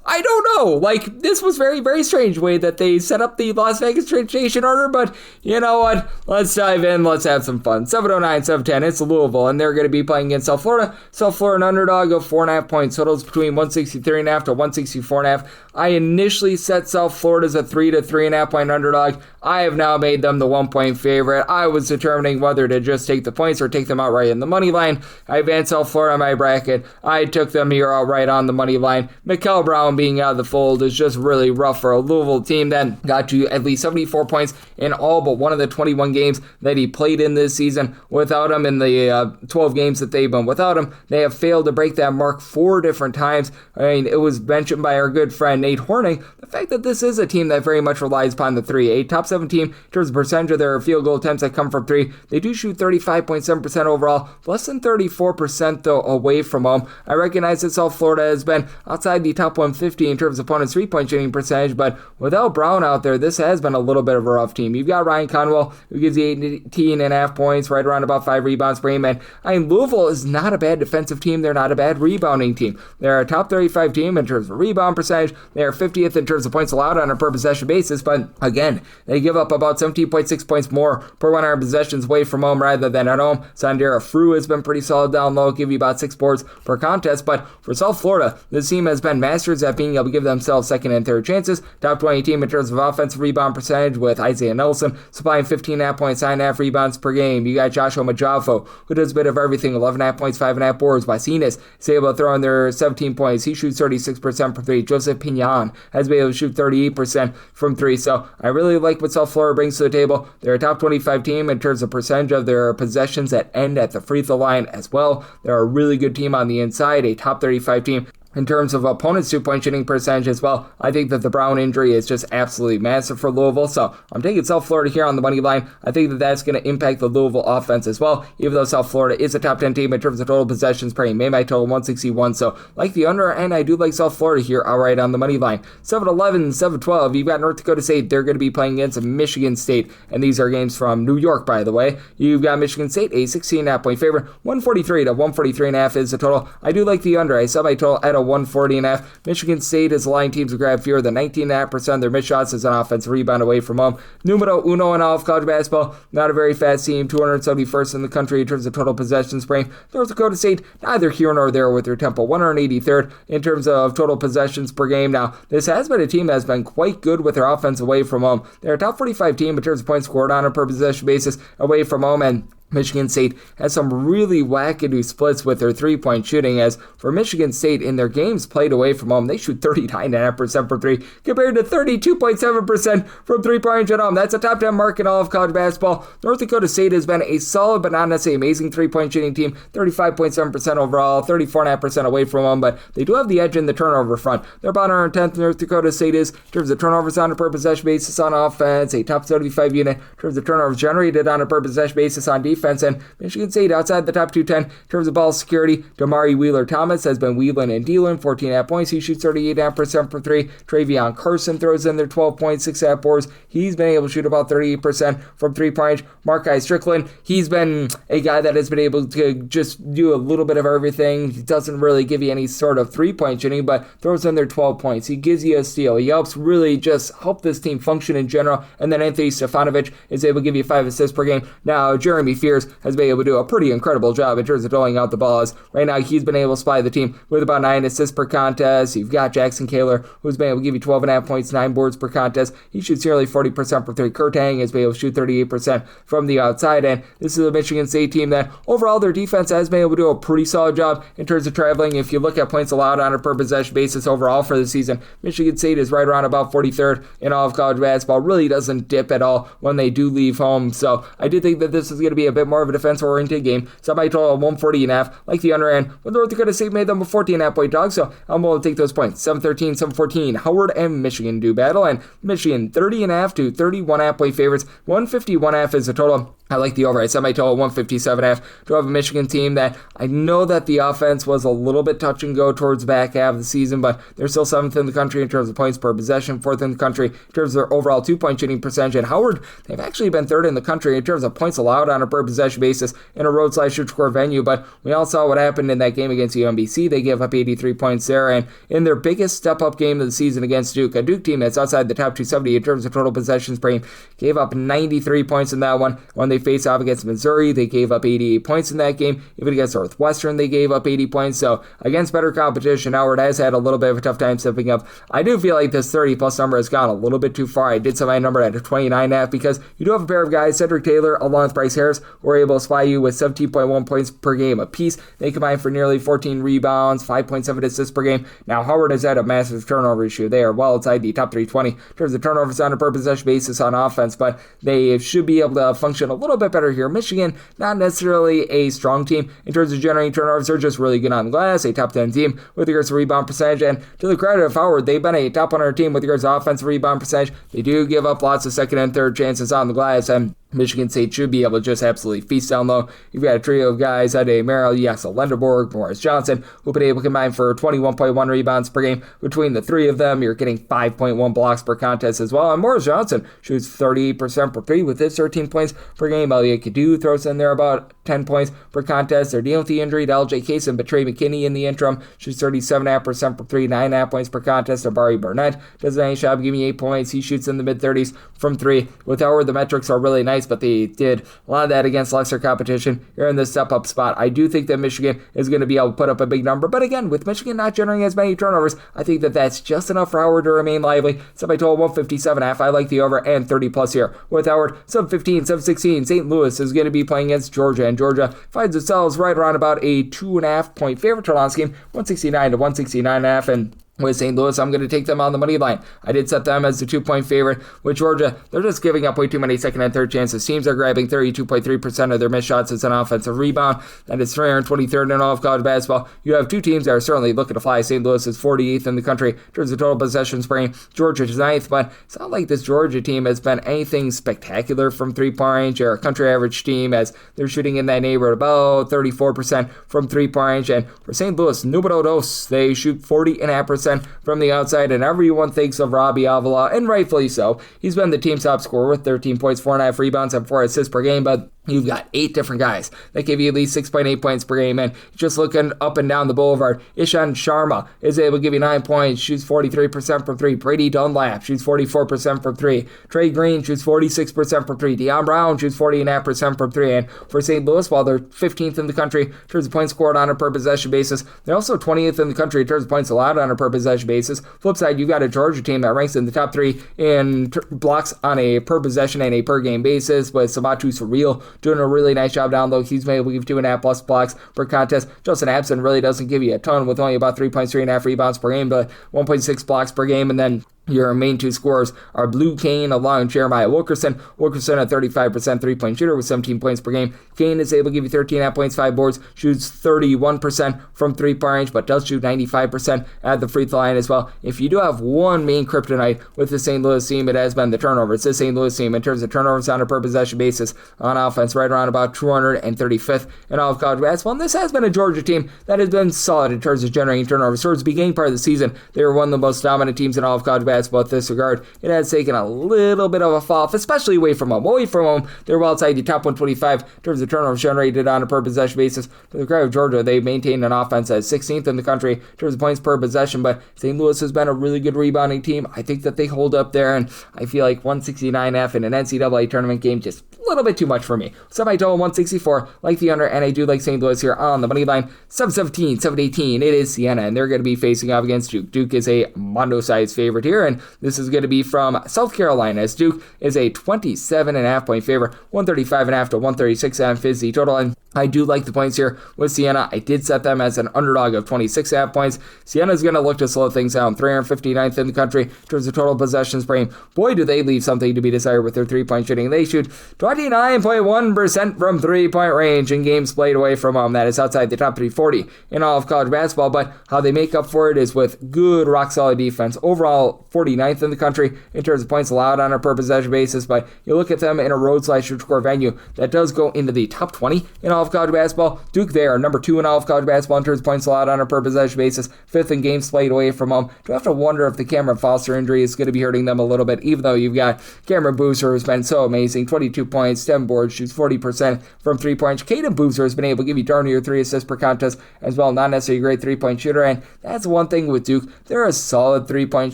I don't know. Like, this was very, very strange way that they set up the Las Vegas train station order, but you know what? Let's dive in. Let's have some fun. 709, 710. It's Louisville, and they're going to be playing against South Florida. South Florida, an underdog of 4.5 points. Totals between 163.5 to 164.5. I initially set South Florida as a 3 to 3.5 point underdog. I have now made them the 1 point favorite. I was determining whether to just take the points or take them outright in the money line. I advanced South Florida on my bracket. I took them here outright on the money line. Mikael Brown being out of the fold is just really rough for a Louisville team that got to at least 74 points in all but one of the 21 games that he played in this season. Without him, in the 12 games that they've been without him, they have failed to break that mark 4 different times. I mean, it was mentioned by our good friend Nate Hornung, the fact that this is a team that very much relies upon the three. A top 7 team in terms of percentage of their field goal attempts that come from three. They do shoot 35.7% overall, less than 34% though away from home. I recognize that South Florida has been outside the top 150 in terms of opponents' three-point shooting percentage, but without Brown out there, this has been a little bit of a rough team. You've got Ryan Conwell, who gives you 18.5 points, right around about 5 rebounds per game, and Louisville is not a bad defensive team. They're not a bad rebounding team. They're a top 35 team in terms of rebound percentage. They are 50th in terms of points allowed on a per possession basis, but again, they give up about 17.6 points more per 100 possessions away from home rather than at home. Sandera Frew has been pretty solid down low, give you about 6 boards per contest, but for South Florida, this team has been masters at being able to give themselves second and third chances. Top 20 team in terms of offensive rebound percentage with Isaiah Nelson supplying 15.5 points, 9.5 rebounds per game. You got Joshua Majafo, who does a bit of everything, 11.5 points, 5.5 boards. Siena is able to throw in their 17 points. He shoots 36% from three. Joseph Pinion has been able to shoot 38% from three. So I really like what South Florida brings to the table. They're a top 25 team in terms of percentage of their possessions that end at the free throw line as well. They're a really good team on the inside, a top 35 team in terms of opponents' two-point shooting percentage as well. I think that the Brown injury is just absolutely massive for Louisville, so I'm taking South Florida here on the money line. I think that that's going to impact the Louisville offense as well, even though South Florida is a top 10 team in terms of total possessions per game. Made my total 161, so like the under, and I do like South Florida here outright on the money line. 7-11, 7-12, you've got North Dakota State. They're going to be playing against Michigan State, and these are games from New York, by the way. You've got Michigan State, a 16.5 point favorite. 143 to 143.5 is the total. I do like the under. I set my total at a 140.5. Michigan State is allowing teams to grab fewer than 19.5% of their missed shots as an offensive rebound away from home. Numero uno in all of college basketball. Not a very fast team. 271st in the country in terms of total possessions per game. North Dakota State, neither here nor there with their tempo. 183rd in terms of total possessions per game. Now, this has been a team that has been quite good with their offense away from home. They're a top 45 team in terms of points scored on a per possession basis away from home, and Michigan State has some really wackadoo splits with their three-point shooting, as for Michigan State, in their games played away from home, they shoot 39.5% from three, compared to 32.7% from three-point at home. That's a top 10 mark in all of college basketball. North Dakota State has been a solid but not necessarily amazing three-point shooting team, 35.7% overall, 34.5% away from home, but they do have the edge in the turnover front. They're about 110th. North Dakota State is in terms of turnovers on a per possession basis on offense, a top 75 unit in terms of turnovers generated on a per possession basis on defense. And Michigan State outside the top 210 in terms of ball security. Damari Wheeler-Thomas has been wheeling and dealing, 14.5 points. He shoots 38.5% from three. Travion Carson throws in their 12.6 boards. He's been able to shoot about 38% from three-point. Markai Strickland, he's been a guy that has been able to just do a little bit of everything. He doesn't really give you any sort of three-point shooting, but throws in their 12 points. He gives you a steal. He helps really just help this team function in general. And then Anthony Stefanovic is able to give you 5 assists per game. Now, Jeremy Fears has been able to do a pretty incredible job in terms of doling out the balls. Right now, he's been able to supply the team with about 9 assists per contest. You've got Jackson Kaler, who's been able to give you 12.5 points, 9 boards per contest. He shoots nearly 40% from three. Kurt Hang has been able to shoot 38% from the outside. And this is a Michigan State team that overall their defense has been able to do a pretty solid job in terms of traveling. If you look at points allowed on a per possession basis overall for the season, Michigan State is right around about 43rd in all of college basketball. Really doesn't dip at all when they do leave home. So I do think that this is going to be a bit more of a defense-oriented game. Semi-total 140.5, like the under, and with North Dakota State made them a 14.5-point dog, so I'm willing to take those points. 7-13, 7-14, Howard and Michigan do battle, and Michigan 30.5 to 31.5-point favorites. 151.5 is the total. I like the over at semi-total 157.5 to have a Michigan team that I know that the offense was a little bit touch and go towards the back half of the season, but they're still 7th in the country in terms of points per possession, 4th in the country in terms of their overall 2-point shooting percentage. And Howard, they've actually been 3rd in the country in terms of points allowed on a per possession basis in a road/neutral venue. But we all saw what happened in that game against UMBC. They gave up 83 points there, and in their biggest step-up game of the season against Duke, a Duke team that's outside the top 270 in terms of total possessions per game, gave up 93 points in that one. When they faced off against Missouri, they gave up 88 points in that game. Even against Northwestern, they gave up 80 points. So against better competition, Howard has had a little bit of a tough time stepping up. I do feel like this 30-plus number has gone a little bit too far. I did set my number at a 29.5 because you do have a pair of guys, Cedric Taylor along with Bryce Harris, who are able to supply you with 17.1 points per game apiece. They combine for nearly 14 rebounds, 5.7 assists per game. Now, Howard has had a massive turnover issue. They are well outside the top 320 in terms of turnovers on a per possession basis on offense, but they should be able to function a little bit better here. Michigan, not necessarily a strong team in terms of generating turnovers. They're just really good on the glass, a top 10 team with regards to rebound percentage. And to the credit of Howard, they've been a top 100 team with regards to offensive rebound percentage. They do give up lots of second and third chances on the glass, and Michigan State should be able to just absolutely feast down low. You've got a trio of guys, Ade Merrill, Yaxel Lenderborg, Morris Johnson, who've been able to combine for 21.1 rebounds per game. Between the three of them, you're getting 5.1 blocks per contest as well. And Morris Johnson shoots 38% per three with his 13 points per game. Elliot Kadu throws in there about 10 points per contest. They're dealing with the injury to LJ Kaysen, but Trey McKinney in the interim shoots 37.5% per three, 9.5 points per contest. Abari Burnett does a nice job giving you 8 points. He shoots in the mid-30s from three. With Howard, the metrics are really nice, but they did a lot of that against lesser competition. You're in this step-up spot. I do think that Michigan is going to be able to put up a big number, but again, with Michigan not generating as many turnovers, I think that that's just enough for Howard to remain lively. Semi-total 157.5. I like the over and 30+ here. With Howard, 7-15, 7-16, St. Louis is going to be playing against Georgia, and Georgia finds themselves right around about a 2.5-point favorite total on this game, 169 to 169.5, and with St. Louis, I'm going to take them on the money line. I did set them as the 2-point favorite. With Georgia, they're just giving up way too many second and third chances. Teams are grabbing 32.3% of their missed shots as an offensive rebound. That is 323rd in all of college basketball. You have two teams that are certainly looking to fly. St. Louis is 48th in the country in terms of total possessions per game. Georgia is 9th, but it's not like this Georgia team has been anything spectacular from three-point range. They're a country average team as they're shooting in that neighborhood about 34% from three-point range. And for St. Louis, numero dos, they shoot 40.5% from the outside, and everyone thinks of Robbie Avila, and rightfully so. He's been the team's top scorer with 13 points, 4.5 rebounds, and 4 assists per game, but you've got 8 different guys that give you at least 6.8 points per game, and just looking up and down the boulevard, Ishan Sharma is able to give you 9 points, shoots 43% from 3. Brady Dunlap shoots 44% from 3. Trey Green shoots 46% from 3. Deion Brown shoots 40.5% from 3. And for St. Louis, while they're 15th in the country in terms of points scored on a per possession basis, they're also 20th in the country in terms of points allowed on a per possession basis. Flip side, you've got a Georgia team that ranks in the top 3 in blocks on a per possession and a per game basis, with Sabatu Surreal doing a really nice job down low. He's able to give 2.5+ blocks per contest. Justin Abson really doesn't give you a ton with only about 3 points, 3.5 rebounds per game, but 1.6 blocks per game. And then your main two scorers are Blue Kane along with Jeremiah Wilkerson. Wilkerson, a 35% three-point shooter with 17 points per game. Kane is able to give you 13.5 points, 5 boards, shoots 31% from three-point range, but does shoot 95% at the free throw line as well. If you do have one main kryptonite with the St. Louis team, it has been the turnovers. This St. Louis team, in terms of turnovers on a per possession basis on offense, right around about 235th in all of college basketball. And this has been a Georgia team that has been solid in terms of generating turnovers. Towards the beginning part of the season, they were one of the most dominant teams in all of college basketball. With this regard, it has taken a little bit of a fall off, especially away from home. Away from home, they're well outside the top 125 in terms of turnovers generated on a per possession basis. For the crowd of Georgia, they maintained an offense as 16th in the country in terms of points per possession, but St. Louis has been a really good rebounding team. I think that they hold up there, and I feel like 169.5 in an NCAA tournament game just a little bit too much for me. Semi-total 164, like the under, and I do like St. Louis here on the money line. 7-17, 7-18, it is Siena, and they're going to be facing off against Duke. Duke is a Mondo-sized favorite here, and this is going to be from South Carolina, as Duke is a 27.5 point favorite. 135.5 to 136.5 is the total, and I do like the points here with Siena. I did set them as an underdog of 26.5 points. Siena's going to look to slow things down. 359th in the country in terms of total possessions per game. Boy, do they leave something to be desired with their three-point shooting. They shoot 29.1% from three-point range in games played away from home. That is outside the top 340 in all of college basketball, but how they make up for it is with good, rock-solid defense. Overall, 49th in the country in terms of points allowed on a per-possession basis, but you look at them in a road/neutral venue that does go into the top 20 in all of college basketball. Duke, they are number 2 in all of college basketball in terms of points allowed on a per possession basis, 5th in games played away from home. Do have to wonder if the Cameron Foster injury is going to be hurting them a little bit, even though you've got Cameron Boozer, who's been so amazing, 22 points, 10 boards, shoots 40% from 3 points. Caden Boozer has been able to give you darn near 3 assists per contest as well, not necessarily a great 3-point shooter, and that's one thing with Duke. They're a solid 3-point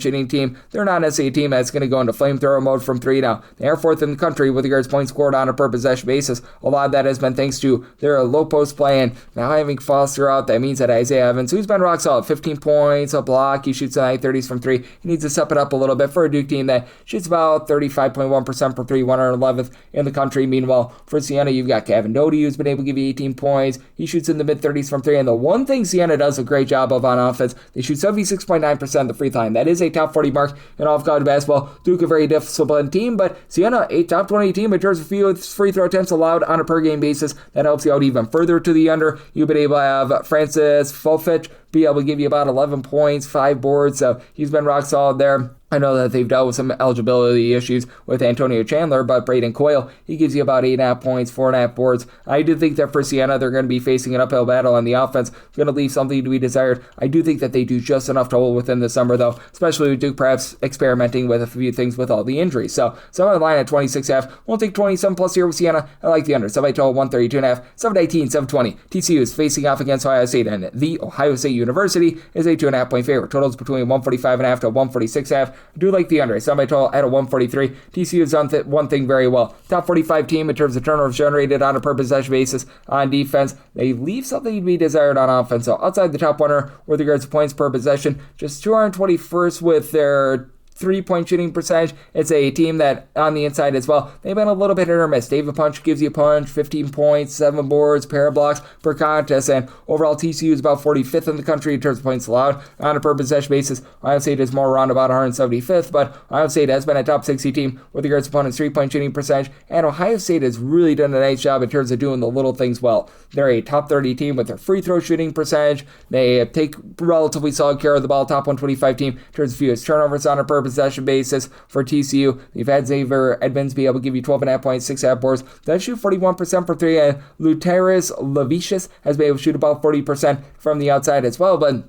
shooting team. They're not necessarily a team that's going to go into flamethrower mode from 3 now. They are 4th in the country with regards to points scored on a per possession basis. A lot of that has been thanks to their low post play, and now having Foster out, that means that Isaiah Evans, who's been rock solid, 15 points, a block, he shoots in the high 30s from 3. He needs to step it up a little bit for a Duke team that shoots about 35.1% from 3, 111th in the country. Meanwhile, for Siena, you've got Kevin Doty, who's been able to give you 18 points. He shoots in the mid-30s from 3, and the one thing Siena does a great job of on offense, they shoot 76.9% of the free throw line. That is a top 40 mark in all of college basketball. Duke, a very disciplined team, but Siena, a top 20 team in terms of free throw attempts allowed on a per-game basis. That helps you out even further to the under. You've been able to have Francis Fulfich be able to give you about 11 points, 5 boards, so he's been rock solid there. I know that they've dealt with some eligibility issues with Antonio Chandler, but Braden Coyle, he gives you about 8.5 points, 4.5 boards. I do think that for Siena, they're going to be facing an uphill battle on the offense. It's going to leave something to be desired. I do think that they do just enough to hold within the summer, though, especially with Duke perhaps experimenting with a few things with all the injuries. So I'm on the line at 26.5. Won't take 27 plus here with Siena. I like the under. 7-total, 132.5. 7-18, 7-20. TCU is facing off against Ohio State, and the Ohio State University is a 2.5 point favorite. Totals between 145.5 to 146.5. I do like the under. Semi-total at a 143. TCU has done one thing very well. Top 45 team in terms of turnovers generated on a per possession basis on defense. They leave something to be desired on offense. So outside the top 100 with regards to points per possession, just 221st with their 3-point shooting percentage. It's a team that on the inside as well, they've been a little bit hit or miss. David Punch gives you a punch, 15 points, 7 boards, pair of blocks per contest, and overall TCU is about 45th in the country in terms of points allowed on a per possession basis. Ohio State is more around about 175th, but Ohio State has been a top 60 team with regards to opponents' 3-point shooting percentage, and Ohio State has really done a nice job in terms of doing the little things well. They're a top 30 team with their free throw shooting percentage. They take relatively solid care of the ball, top 125 team in terms of fewest turnovers on a per possession basis. For TCU, they've had Xavier Edmonds be able to give you 12.5 points, 6.5 boards. That shoot 41% from 3, and Luteris Levicius has been able to shoot about 40% from the outside as well, but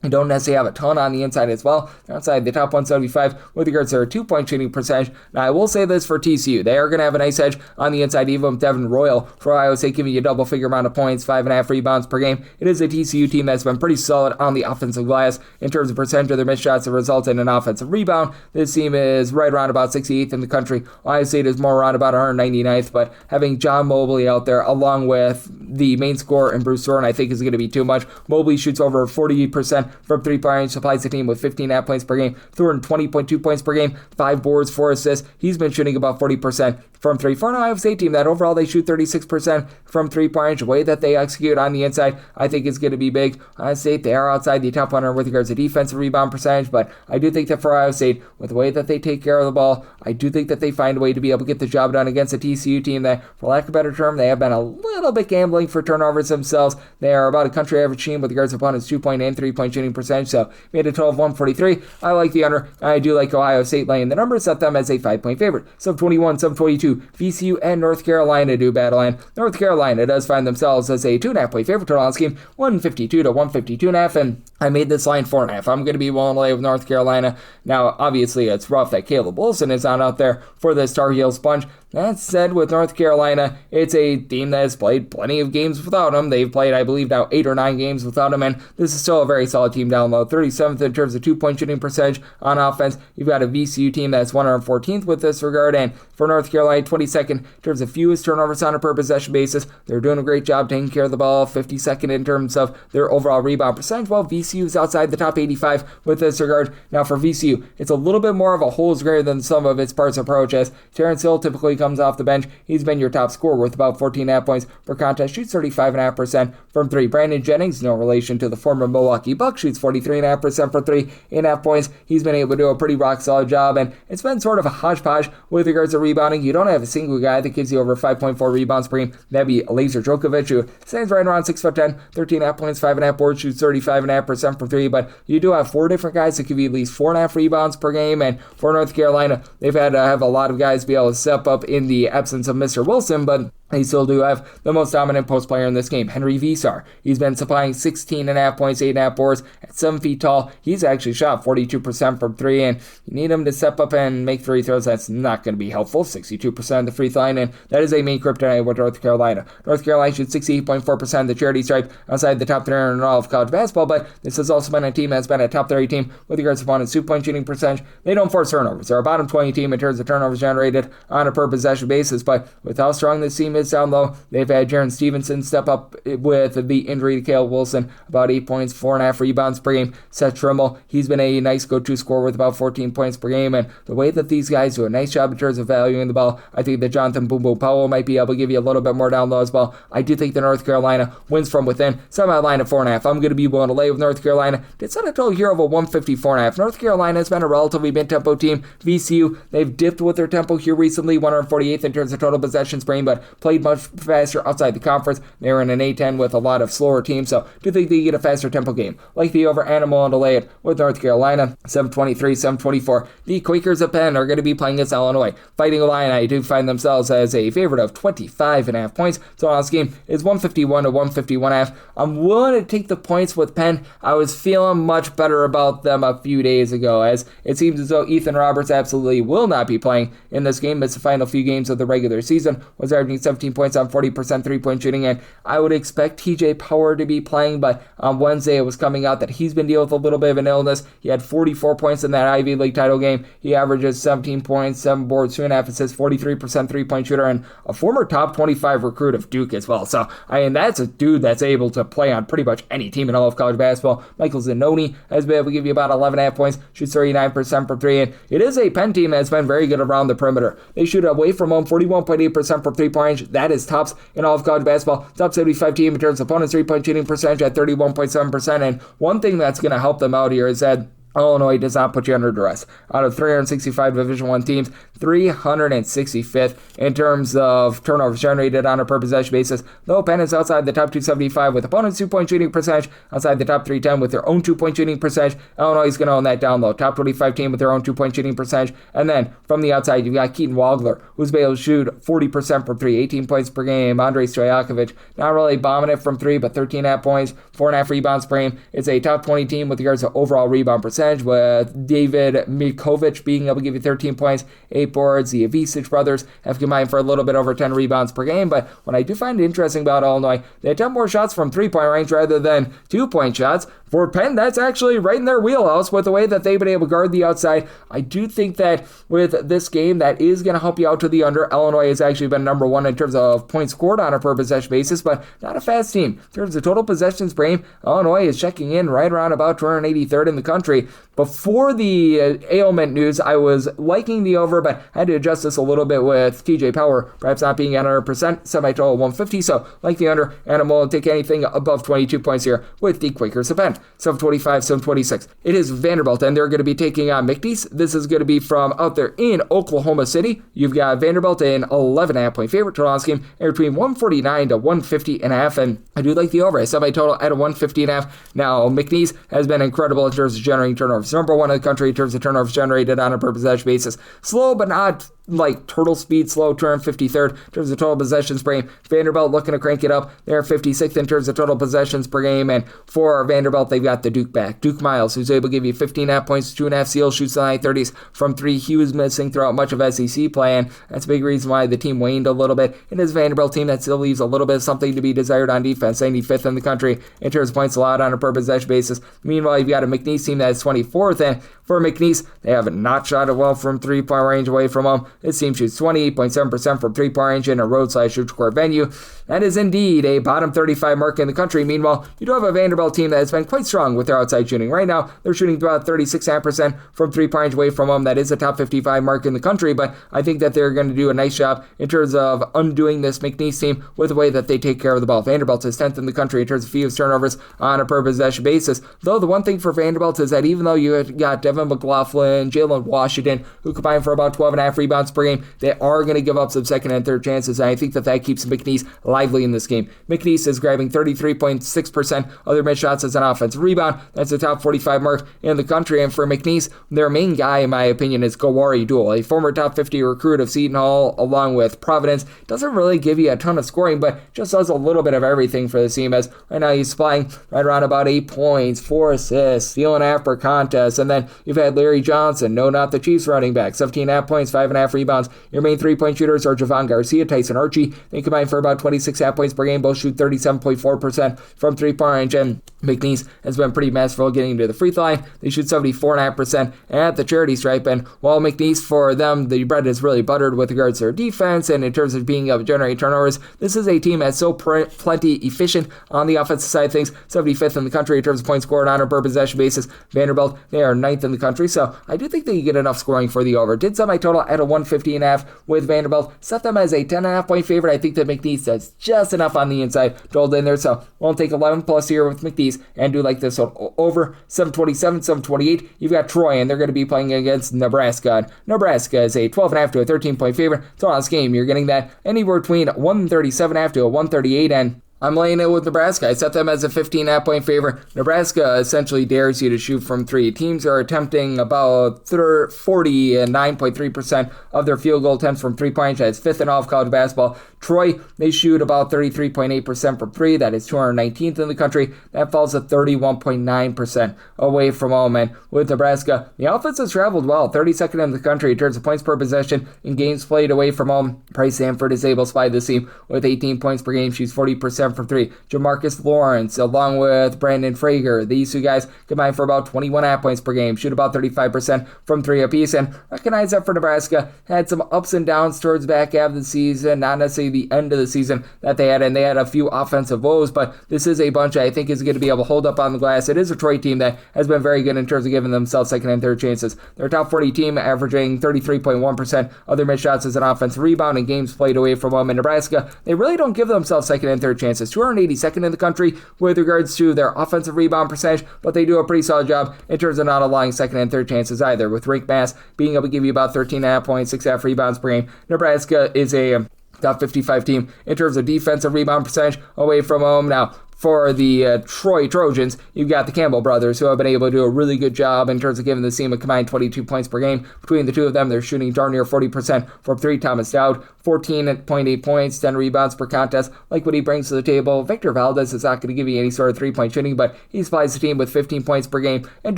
they don't necessarily have a ton on the inside as well. They're outside the top 175 with regards to their 2-point shooting percentage. Now, I will say this for TCU. They are going to have a nice edge on the inside, even with Devin Royal for Ohio State giving you a double-figure amount of points, 5.5 rebounds per game. It is a TCU team that's been pretty solid on the offensive glass in terms of percentage of their missed shots that result in an offensive rebound. This team is right around about 68th in the country. Ohio State is more around about 199th, but having John Mobley out there along with the main scorer and Bruce Soren, I think is going to be too much. Mobley shoots over 48% from 3-point range, supplies the team with 15.5 points per game, 220.2 points per game, 5 boards, 4 assists. He's been shooting about 40% from 3 for an Ohio State team that overall they shoot 36% from 3-point range. The way that they execute on the inside, I think is going to be big. Ohio State, they are outside the top 100 with regards to defensive rebound percentage, but I do think that for Ohio State, with the way that they take care of the ball, I do think that they find a way to be able to get the job done against a TCU team that, for lack of a better term, they have been a little bit gambling for turnovers themselves. They are about a country average team with regards to opponents' 2-point and 3-point shooting percentage, so made a total of 143. I like the under. I do like Ohio State laying the number, set them as a 5-point favorite. 721, 722, VCU and North Carolina do battle, and North Carolina does find themselves as a 2.5 point favorite total on this game, 152 to 152.5, and I made this line 4.5. I'm going to be willing to lay with North Carolina. Now, obviously, it's rough that Caleb Wilson is not out there for this Tar Heel sponge. That said, with North Carolina, it's a team that has played plenty of games without him. They've played, I believe, now 8 or 9 games without him, and this is still a very solid team down low. 37th in terms of 2-point shooting percentage on offense. You've got a VCU team that's 114th with this regard, and for North Carolina, 22nd in terms of fewest turnovers on a per possession basis. They're doing a great job taking care of the ball. 52nd in terms of their overall rebound percentage, while VCU is outside the top 85 with this regard. Now for VCU, it's a little bit more of a holes greater than some of its sparse approach as Terrence Hill typically comes off the bench. He's been your top scorer with about 14.5 points per contest, shoots 35.5% from 3. Brandon Jennings, no relation to the former Milwaukee Bucks, shoots 43.5% for 3, 8.5 points. He's been able to do a pretty rock solid job, and it's been sort of a hodgepodge with regards to rebounding. You don't have a single guy that gives you over 5.4 rebounds per game. That'd be Lazar Djokovic, who stands right around 6'10", 13.5 points, 5.5 boards, shoots 35.5% from 3, but you do have 4 different guys that give you at least 4.5 rebounds per game, and for North Carolina, they've had to have a lot of guys be able to step up in the absence of Mr. Wilson, but they still do have the most dominant post player in this game, Henry Visar. He's been supplying 16.5 points, 8.5 boards at 7 feet tall. He's actually shot 42% from 3, and you need him to step up and make free throws. That's not going to be helpful. 62% of the free throw line, and that is a main kryptonite with North Carolina. North Carolina shoots 68.4% of the charity stripe outside the top 300 in all of college basketball, but this has also been a team that's been a top 30 team with regards to opponents' 2-point shooting percentage. They don't force turnovers. They're a bottom 20 team in terms of turnovers generated on a per possession basis, but with how strong this team is down low, they've had Jaron Stevenson step up with the injury to Caleb Wilson, about 8 points, 4.5 rebounds per game. Seth Trimble, he's been a nice go-to scorer with about 14 points per game, and the way that these guys do a nice job in terms of valuing the ball, I think that Jonathan Boom Boom Powell might be able to give you a little bit more down low as well. I do think that North Carolina wins from within. Semi-line at 4.5. I'm going to be willing to lay with North Carolina. It's on a total here of a 154.5. North Carolina has been a relatively mid-tempo team. VCU, they've dipped with their tempo here recently, 148th in terms of total possessions per game, but played much faster outside the conference. They were in an A10 with a lot of slower teams, so do think they get a faster tempo game. Like the over animal and to lay it with North Carolina, 723, 724. The Quakers of Penn are going to be playing against Illinois. Fighting Illini do find themselves as a favorite of 25.5 points. So on this game is 151 to 151.5. I'm willing to take the points with Penn. I was feeling much better about them a few days ago, as it seems as though Ethan Roberts absolutely will not be playing in this game. It's the final few games of the regular season. Was averaging 17 points on 40% three-point shooting, and I would expect TJ Power to be playing, but on Wednesday it was coming out that he's been dealing with a little bit of an illness. He had 44 points in that Ivy League title game. He averages 17 points, 7 boards, 2.5 assists, 43% three-point shooter, and a former top 25 recruit of Duke as well. So, I mean, that's a dude that's able to play on pretty much any team in all of college basketball. Michael Zanoni has been able to give you about 11.5 points, shoots 39% from 3, and it is a Penn team that's been very good around the perimeter. They shoot away from home 41.8% from 3-point range. That is tops in all of college basketball. Top 75 team in terms of opponents' 3-point shooting percentage at 31.7%, and one thing that's going to help them out here is that Illinois does not put you under duress. Out of 365 Division I teams, 365th in terms of turnovers generated on a per possession basis. Though Penn is outside the top 275 with opponents' 2-point shooting percentage, outside the top 310 with their own 2-point shooting percentage. Illinois is going to own that down low. Top 25 team with their own 2-point shooting percentage. And then from the outside, you've got Keaton Wagler, who's been able to shoot 40% from 3, 18 points per game. Andrei Stojakovic, not really bombing it from 3, but 13.5 points, 4.5 rebounds per game. It's a top 20 team with regards to overall rebound percentage, with David Mikovic being able to give you 13 points, 8 boards. The Avicic brothers have combined for a little bit over 10 rebounds per game, but what I do find interesting about Illinois, they attempt more shots from 3-point range rather than 2-point shots. For Penn, that's actually right in their wheelhouse with the way that they've been able to guard the outside. I do think that with this game, that is going to help you out to the under. Illinois has actually been number 1 in terms of points scored on a per possession basis, but not a fast team. In terms of total possessions per game, Illinois is checking in right around about 283rd in the country. Before the ailment news, I was liking the over, but I had to adjust this a little bit with TJ Power, perhaps not being at 100%, semi-total 150, so like the under, and I'm willing to take anything above 22 points here with the Quakers of Penn. 725, 726. It is Vanderbilt, and they're going to be taking on McNeese. This is going to be from out there in Oklahoma City. You've got Vanderbilt an 11.5 point favorite. Total on this game between 149 to 150.5, and I do like the over. A semi-total at a 150.5. Now, McNeese has been incredible in terms of generating turnovers. Number 1 in the country in terms of turnovers generated on a per possession basis. Slow, but not like turtle speed slow, 253rd in terms of total possessions per game. Vanderbilt looking to crank it up. They're 56th in terms of total possessions per game, and for Vanderbilt, they've got the Duke back. Duke Miles, who's able to give you 15.5 points, 2.5 steals, shoots the high 30s from 3. He was missing throughout much of SEC play, and that's a big reason why the team waned a little bit. It is a Vanderbilt team that still leaves a little bit of something to be desired on defense, 95th in the country in terms of points allowed on a per possession basis. Meanwhile, you've got a McNeese team that is 24th, and for McNeese, they have not shot it well from 3-point range away from them. This team shoots 28.7% from three-point range in a road/neutral-court venue. That is indeed a bottom 35 mark in the country. Meanwhile, you do have a Vanderbilt team that has been quite strong with their outside shooting. Right now, they're shooting about 36% from three-point range away from home. That is a top 55 mark in the country, but I think that they're going to do a nice job in terms of undoing this McNeese team with the way that they take care of the ball. Vanderbilt is 10th in the country in terms of fewest turnovers on a per-possession basis. Though the one thing for Vanderbilt is that even though you got Devin McLaughlin, Jalen Washington, who combine for about 12.5 rebounds per game, they are going to give up some second and third chances, and I think that keeps McNeese lively in this game. McNeese is grabbing 33.6% of their missed shots as an offensive rebound. That's a top 45 mark in the country, and for McNeese, their main guy, in my opinion, is Georgeia, a former top 50 recruit of Seton Hall, along with Providence. Doesn't really give you a ton of scoring, but just does a little bit of everything for the team, as right now he's supplying right around about 8 points, 4 assists, stealing half per contest, and then you've had Larry Johnson, no, not the Chiefs running back, 17.5 points, 5.5 rebounds. Your main three-point shooters are Javon Garcia, Tyson Archie. They combine for about 26.5 points per game. Both shoot 37.4% from three-point range, and McNeese has been pretty masterful getting to the free throw line. They shoot 74.5% at the charity stripe, and while McNeese, for them, the bread is really buttered with regards to their defense, and in terms of being able to generate turnovers, this is a team that's so plenty efficient on the offensive side of things. 75th in the country in terms of points scored on a per possession basis. Vanderbilt, they are 9th in the country, so I do think that you get enough scoring for the over. Did set my total at a 150.5 with Vanderbilt. Set them as a 10.5 point favorite. I think that McNeese does just enough on the inside to hold in there, so we'll take 11 plus here with McNeese and do like this. So over 727, 728. You've got Troy, and they're going to be playing against Nebraska. And Nebraska is a 12.5 to a 13 point favorite. So on this game, you're getting that anywhere between 137.5 to a 138, and I'm laying it with Nebraska. I set them as a 15.5 point favorite. Nebraska essentially dares you to shoot from three. Teams are attempting about 49.3% of their field goal attempts from three-point. That's 5th in all of college basketball. Troy, they shoot about 33.8% from three. That is 219th in the country. That falls to 31.9% away from home. And with Nebraska, the offense has traveled well. 32nd in the country in terms of points per possession in games played away from home. Bryce Sanford is able to spy this team with 18 points per game. Shoots 40% from three. Jamarcus Lawrence, along with Brandon Frager, these two guys combine for about 21.5 points per game. Shoot about 35% from three apiece. And recognize that for Nebraska, had some ups and downs towards the back half of the season. Not necessarily the end of the season that they had, and they had a few offensive woes, but this is a bunch I think is going to be able to hold up on the glass. It is a Troy team that has been very good in terms of giving themselves second and third chances. They're a top 40 team, averaging 33.1% of their missed shots as an offensive rebound in games played away from home. In Nebraska, they really don't give themselves second and third chances. 282nd in the country with regards to their offensive rebound percentage, but they do a pretty solid job in terms of not allowing second and third chances either, with Rick Mass being able to give you about 13.5 points, 6.5 rebounds per game. Nebraska is a top 55 team in terms of defensive rebound percentage away from home. Now, for the Troy Trojans, you've got the Campbell brothers, who have been able to do a really good job in terms of giving the team a combined 22 points per game. Between the two of them, they're shooting darn near 40% from three. Thomas Dowd, 14.8 points, 10 rebounds per contest. Like what he brings to the table. Victor Valdez is not going to give you any sort of three-point shooting, but he supplies the team with 15 points per game. And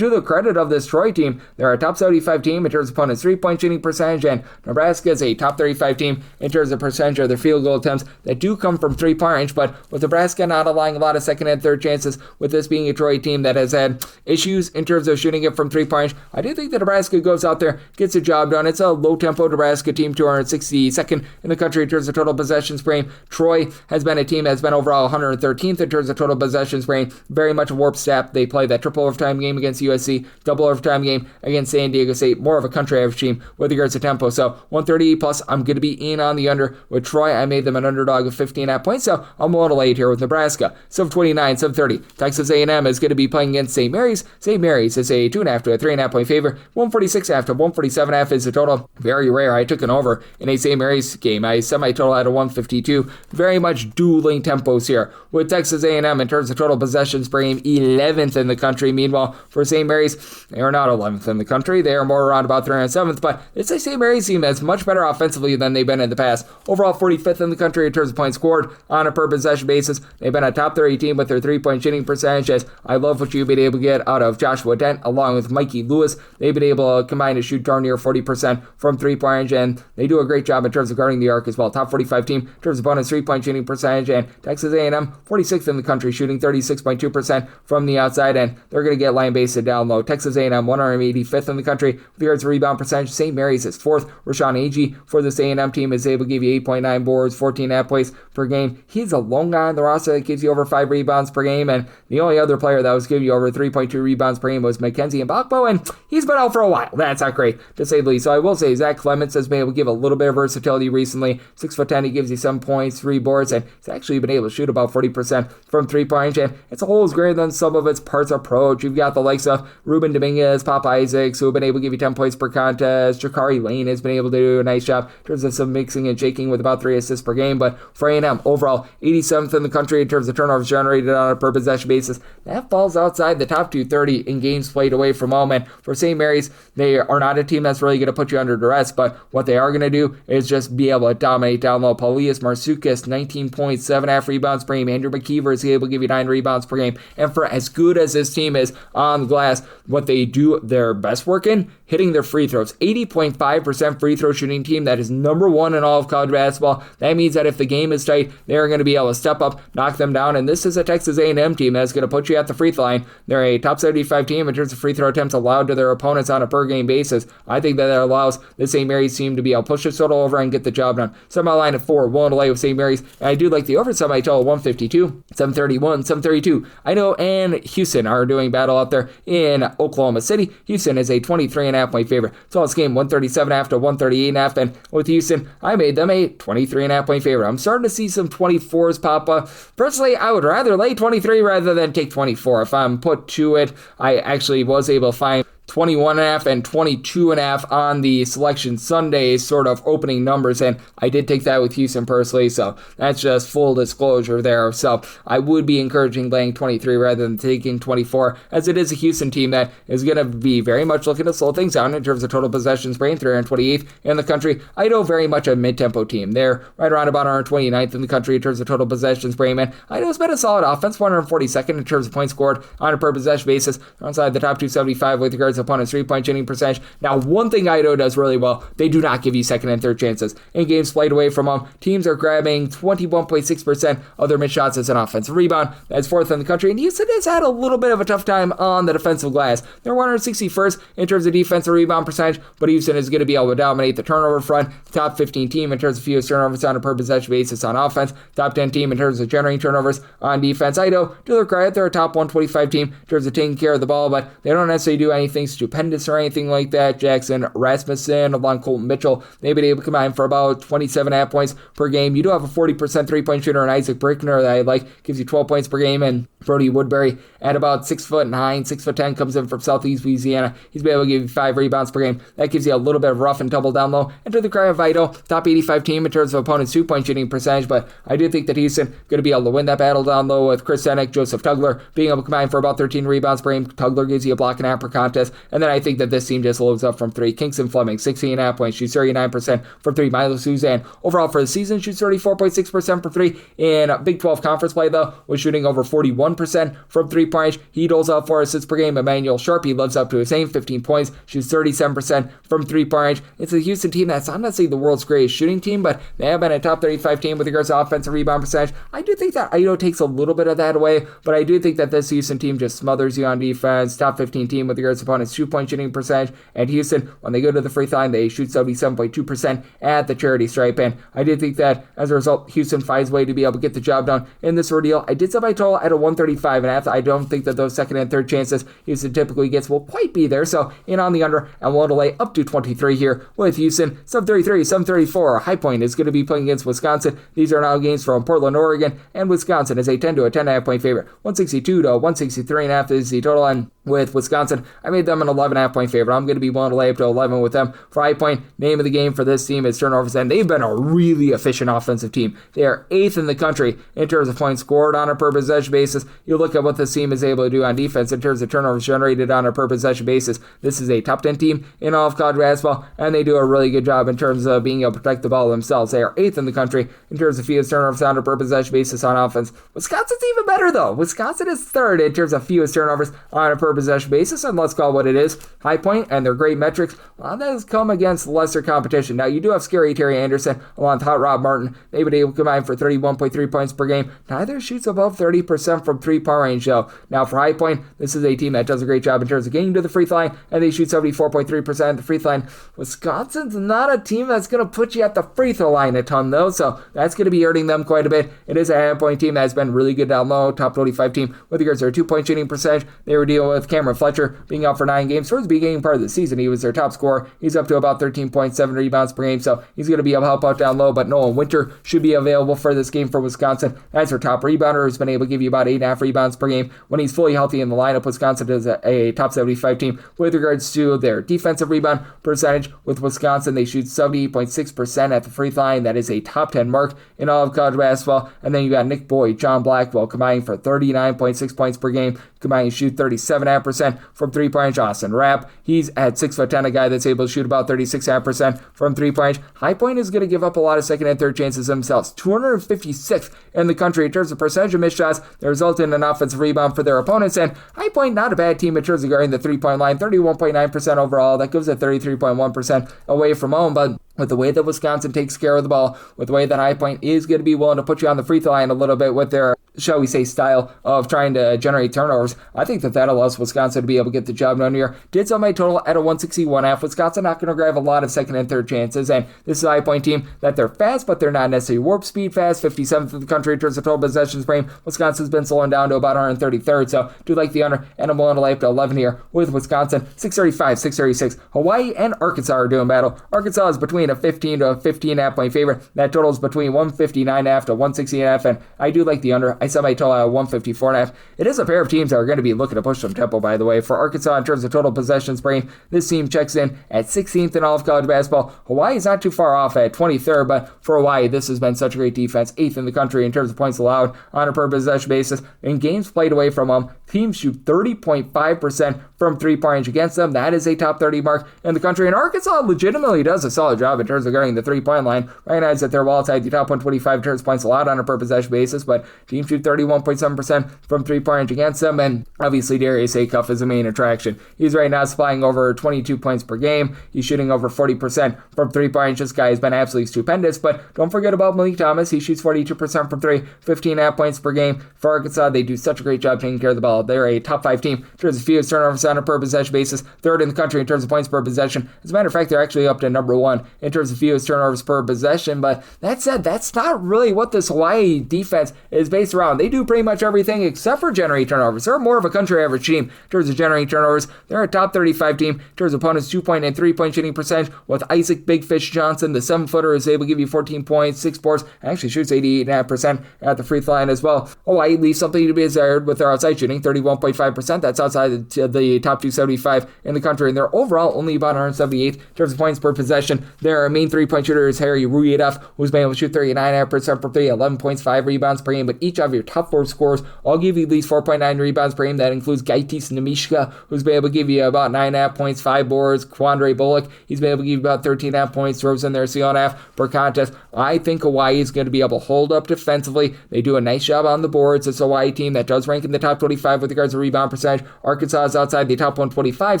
to the credit of this Troy team, they're a top 75 team in terms of opponents' three-point shooting percentage, and Nebraska is a top 35 team in terms of percentage of their field goal attempts that do come from three-point range, but with Nebraska not allowing a lot of second and third chances, with this being a Troy team that has had issues in terms of shooting it from three-point range, I do think that Nebraska goes out there, gets the job done. It's a low-tempo Nebraska team, 262nd in the country in terms of total possessions per game. Troy has been a team that's been overall 113th in terms of total possessions per game. Very much a warped step. They play that triple overtime game against USC, double overtime game against San Diego State. More of a country average team with regards to tempo. So 138 plus, I'm going to be in on the under. With Troy, I made them an underdog of 15.5 points, so I'm a little late here with Nebraska. 729, 730. Texas A&M is going to be playing against St. Mary's. St. Mary's is a 2.5 to a 3.5 point favor. 146 after 147.5 is the total. Very rare. I took an over in a St. Mary's game. I set my total at a 152. Very much dueling tempos here. With Texas A&M in terms of total possessions per game, 11th in the country. Meanwhile, for St. Mary's, they are not 11th in the country. They are more around about 307th, but it's a St. Mary's team that's much better offensively than they've been in the past. Overall, 45th in the country in terms of points scored on a per possession basis. They've been a top 30 scary team with their three-point shooting percentages. I love what you've been able to get out of Joshua Dent along with Mikey Lewis. They've been able to combine to shoot darn near 40% from three-point range, and they do a great job in terms of guarding the arc as well. Top 45 team in terms of bonus three-point shooting percentage, and Texas A&M 46th in the country, shooting 36.2% from the outside, and they're going to get line-based and down low. Texas A&M 185th in the country with regards to rebound percentage. St. Mary's is 4th. Rashawn Agee for this A&M team is able to give you 8.9 boards, 14.5 plays per game. He's a lone guy on the roster that gives you over 5 rebounds per game, and the only other player that was giving you over 3.2 rebounds per game was Mackenzie Mbakbo, and he's been out for a while. That's not great, to say the least. So I will say Zach Clements has been able to give a little bit of versatility recently. 6'10", he gives you 7 points, 3 boards, and he's actually been able to shoot about 40% from three-point range, and it's a whole is greater than some of its parts approach. You've got the likes of Ruben Dominguez, Pop Isaacs, who have been able to give you 10 points per contest. Jakari Lane has been able to do a nice job in terms of some mixing and shaking with about 3 assists per game, but for A&M, overall, 87th in the country in terms of turnovers generated on a per possession basis. That falls outside the top 230 in games played away from home, and for St. Mary's, they are not a team that's really going to put you under duress, but what they are going to do is just be able to dominate down low. Paulius Marsoukas, 19 points, 7.5 rebounds per game. Andrew McKeever is able to give you 9 rebounds per game, and for as good as this team is on the glass, what they do their best work in, hitting their free throws. 80.5% free throw shooting team. That is number 1 in all of college basketball. That means that if the game is tight, they're going to be able to step up, knock them down, and this is a Texas A&M team that's going to put you at the free throw line. They're a top 75 team in terms of free throw attempts allowed to their opponents on a per game basis. I think that allows the St. Mary's team to be able to push this total over and get the job done. Semi line at 4, willing to lay with St. Mary's, and I do like the over semi total 152, 731, 732. Idaho and Houston are doing battle out there in Oklahoma City. Houston is a 23.5 point favorite. So it's game 137.5 to 138.5, and with Houston, I made them a 23.5 point favorite. I'm starting to see some 24s pop up. Personally, I would rather lay 23 rather than take 24. If I'm put to it, I actually was able to find 21.5 and 22.5 on the Selection Sunday sort of opening numbers, and I did take that with Houston personally, so that's just full disclosure there. So I would be encouraging laying 23 rather than taking 24, as it is a Houston team that is going to be very much looking to slow things down in terms of total possessions, ranked 328th in the country. Idaho very much a mid-tempo team. They're right around about 129th in the country in terms of total possessions, and Idaho's been a solid offense, 142nd in terms of points scored on a per possession basis, outside the top 275 with regards to opponent's three-point shooting percentage. Now, one thing Idaho does really well, they do not give you second and third chances. In games played away from home, teams are grabbing 21.6% of their missed shots as an offensive rebound. That's 4th in the country, and Houston has had a little bit of a tough time on the defensive glass. They're 161st in terms of defensive rebound percentage, but Houston is going to be able to dominate the turnover front. Top 15 team in terms of fewest turnovers on a per possession basis on offense. Top 10 team in terms of generating turnovers on defense. Idaho, to their credit, they're a top 125 team in terms of taking care of the ball, but they don't necessarily do anything stupendous or anything like that. Jackson Rasmussen, along Colton Mitchell, they've been able to combine for about 27.5 points per game. You do have a 40% three-point shooter in Isaac Brickner that I like, gives you 12 points per game, and Brody Woodbury at about 6'9", 6'10", comes in from Southeast Louisiana. He's been able to give you 5 rebounds per game. That gives you a little bit of rough and tumble down low. And to the credit of Idaho, top 85 team in terms of opponent's two-point shooting percentage, but I do think that Houston going to be able to win that battle down low with Chris Senek, Joseph Tugler being able to combine for about 13 rebounds per game. Tugler gives you a block and a half per contest, and then I think that this team just loads up from 3. Kingston Fleming, 16.5 points, shoots 39% from 3. Milo Suzanne, overall for the season, shoots 34.6% for 3. In Big 12 conference play, though, was shooting over 41% from 3-point. He doles out 4 assists per game. Emmanuel Sharp, he lives up to his same 15 points, shoots 37% from 3-point. It's a Houston team that's not necessarily the world's greatest shooting team, but they have been a top 35 team with regards to offensive rebound percentage. I do think that Idaho takes a little bit of that away, but I do think that this Houston team just smothers you on defense. Top 15 team with regards to opponent's 2-point shooting percentage, and Houston, when they go to the free throw line, they shoot 77.2% at the charity stripe, and I do think that as a result, Houston finds a way to be able to get the job done in this ordeal. I did set my total at a 135.5. I don't think that those second and third chances Houston typically gets will quite be there, so in on the under, and we'll lay up to 23 here with Houston. 733, 734. High Point is going to be playing against Wisconsin. These are now games from Portland, Oregon, and Wisconsin is a 10 to a 10.5 point favorite. 162 to 163.5 is the total, and with Wisconsin, I made them them an 11.5 point favorite. I'm going to be willing to lay up to 11 with them. For High Point, name of the game for this team is turnovers, and they've been a really efficient offensive team. They are 8th in the country in terms of points scored on a per possession basis. You look at what this team is able to do on defense in terms of turnovers generated on a per possession basis. This is a top 10 team in all of college basketball, and they do a really good job in terms of being able to protect the ball themselves. They are 8th in the country in terms of fewest turnovers on a per possession basis on offense. Wisconsin's even better, though. Wisconsin is 3rd in terms of fewest turnovers on a per possession basis, and let's call it what it is. High Point and their great metrics, well, that has come against lesser competition. Now, you do have scary Terry Anderson along with Hot Rob Martin. They've been able to combine for 31.3 points per game. Neither shoots above 30% from 3-point range, though. Now, for High Point, this is a team that does a great job in terms of getting to the free throw line, and they shoot 74.3% at the free throw line. Wisconsin's not a team that's going to put you at the free throw line a ton, though, so that's going to be hurting them quite a bit. It is a half-point team that's been really good down low, top 25 team with regards to their 2-point shooting percentage. They were dealing with Cameron Fletcher being out for 9 games. Towards the beginning part of the season, he was their top scorer. He's up to about 13.7 rebounds per game, so he's going to be able to help out down low, but Nolan Winter should be available for this game for Wisconsin. That's their top rebounder, who's been able to give you about 8.5 rebounds per game. When he's fully healthy in the lineup, Wisconsin is a top 75 team. With regards to their defensive rebound percentage, with Wisconsin, they shoot 78.6% at the free throw line. That is a top 10 mark in all of college basketball. And then you got Nick Boyd, John Blackwell combining for 39.6 points per game, combining to shoot 37.5% from 3-point range. Austin Rapp, he's at 6'10", a guy that's able to shoot about 36.5% from 3-point range. High Point is going to give up a lot of second and third chances themselves. 256th in the country in terms of percentage of missed shots that result in an offensive rebound for their opponents. And High Point, not a bad team in terms of guarding the 3-point line, 31.9% overall. That gives it 33.1% away from home, but with the way that Wisconsin takes care of the ball, with the way that High Point is going to be willing to put you on the free throw line a little bit with their, shall we say, style of trying to generate turnovers, I think that allows Wisconsin to be able to get the job done here. Did sell my total at a 161.5. Wisconsin not going to grab a lot of second and third chances, and this is a High Point team that they're fast, but they're not necessarily warp speed fast. 57th in the country in terms of total possessions per game. Wisconsin's been slowing down to about 133rd, so do like the under, and I'm willing to lay up to 11 here with Wisconsin. 635, 636. Hawaii and Arkansas are doing battle. Arkansas is between a 15 to a 15.5 point favorite. That total is between 159.5 to 160.5, and I do like the under. I set my total at 154.5. It is a pair of teams that are going to be looking to push some tempo, by the way. For Arkansas, in terms of total possessions per game, this team checks in at 16th in all of college basketball. Hawaii is not too far off at 23rd, but for Hawaii, this has been such a great defense. 8th in the country in terms of points allowed on a per possession basis. In games played away from them, teams shoot 30.5% from 3-point range against them. That is a top 30 mark in the country, and Arkansas legitimately does a solid job in terms of guarding the 3-point line. Recognize that they're well outside the top 125 in terms of points allowed on a per possession basis, but teams shoot 31.7% from 3-point range against them, and obviously Darius Acuff is the main attraction. He's right now supplying over 22 points per game. He's shooting over 40% from 3-point range. This guy has been absolutely stupendous, but don't forget about Malik Thomas. He shoots 42% from 3, 15.5 points per game. For Arkansas, they do such a great job taking care of the ball. They're a top 5 team in terms of fewest turnovers on a per possession basis, 3rd in the country in terms of points per possession. As a matter of fact, they're actually up to number 1 in terms of fewest turnovers per possession, but that said, that's not really what this Hawaii defense is based around. They do pretty much everything except for generate turnovers. They're more of a country average team in terms of generating turnovers. They're a top 35 team in terms of opponents' 2-point and 3-point shooting percentage, with Isaac Big Fish Johnson, the 7-footer, is able to give you 14 points, 6 boards, and actually shoots 88.5% at the free throw line as well. Hawaii leaves something to be desired with their outside shooting, 31.5%. That's outside the top 275 in the country, and they're overall only about 178 in terms of points per possession. Their main 3-point shooter is Harry Ruyev, who's been able to shoot 39.5% from 3, 11 points, 5 rebounds per game, but each of your top 4 scorers all give you at least 4.9 rebounds per game. That includes Gaitis Nemishka, who's been able to give you about 9.5 points, 5 boards. Quandre Bullock, he's been able to give you about 13.5 points, throws in there 7.5 per contest. I think Hawaii is going to be able to hold up defensively. They do a nice job on the boards. It's a Hawaii team that does rank in the top 25 with regards to rebound percentage. Arkansas is outside the top 125,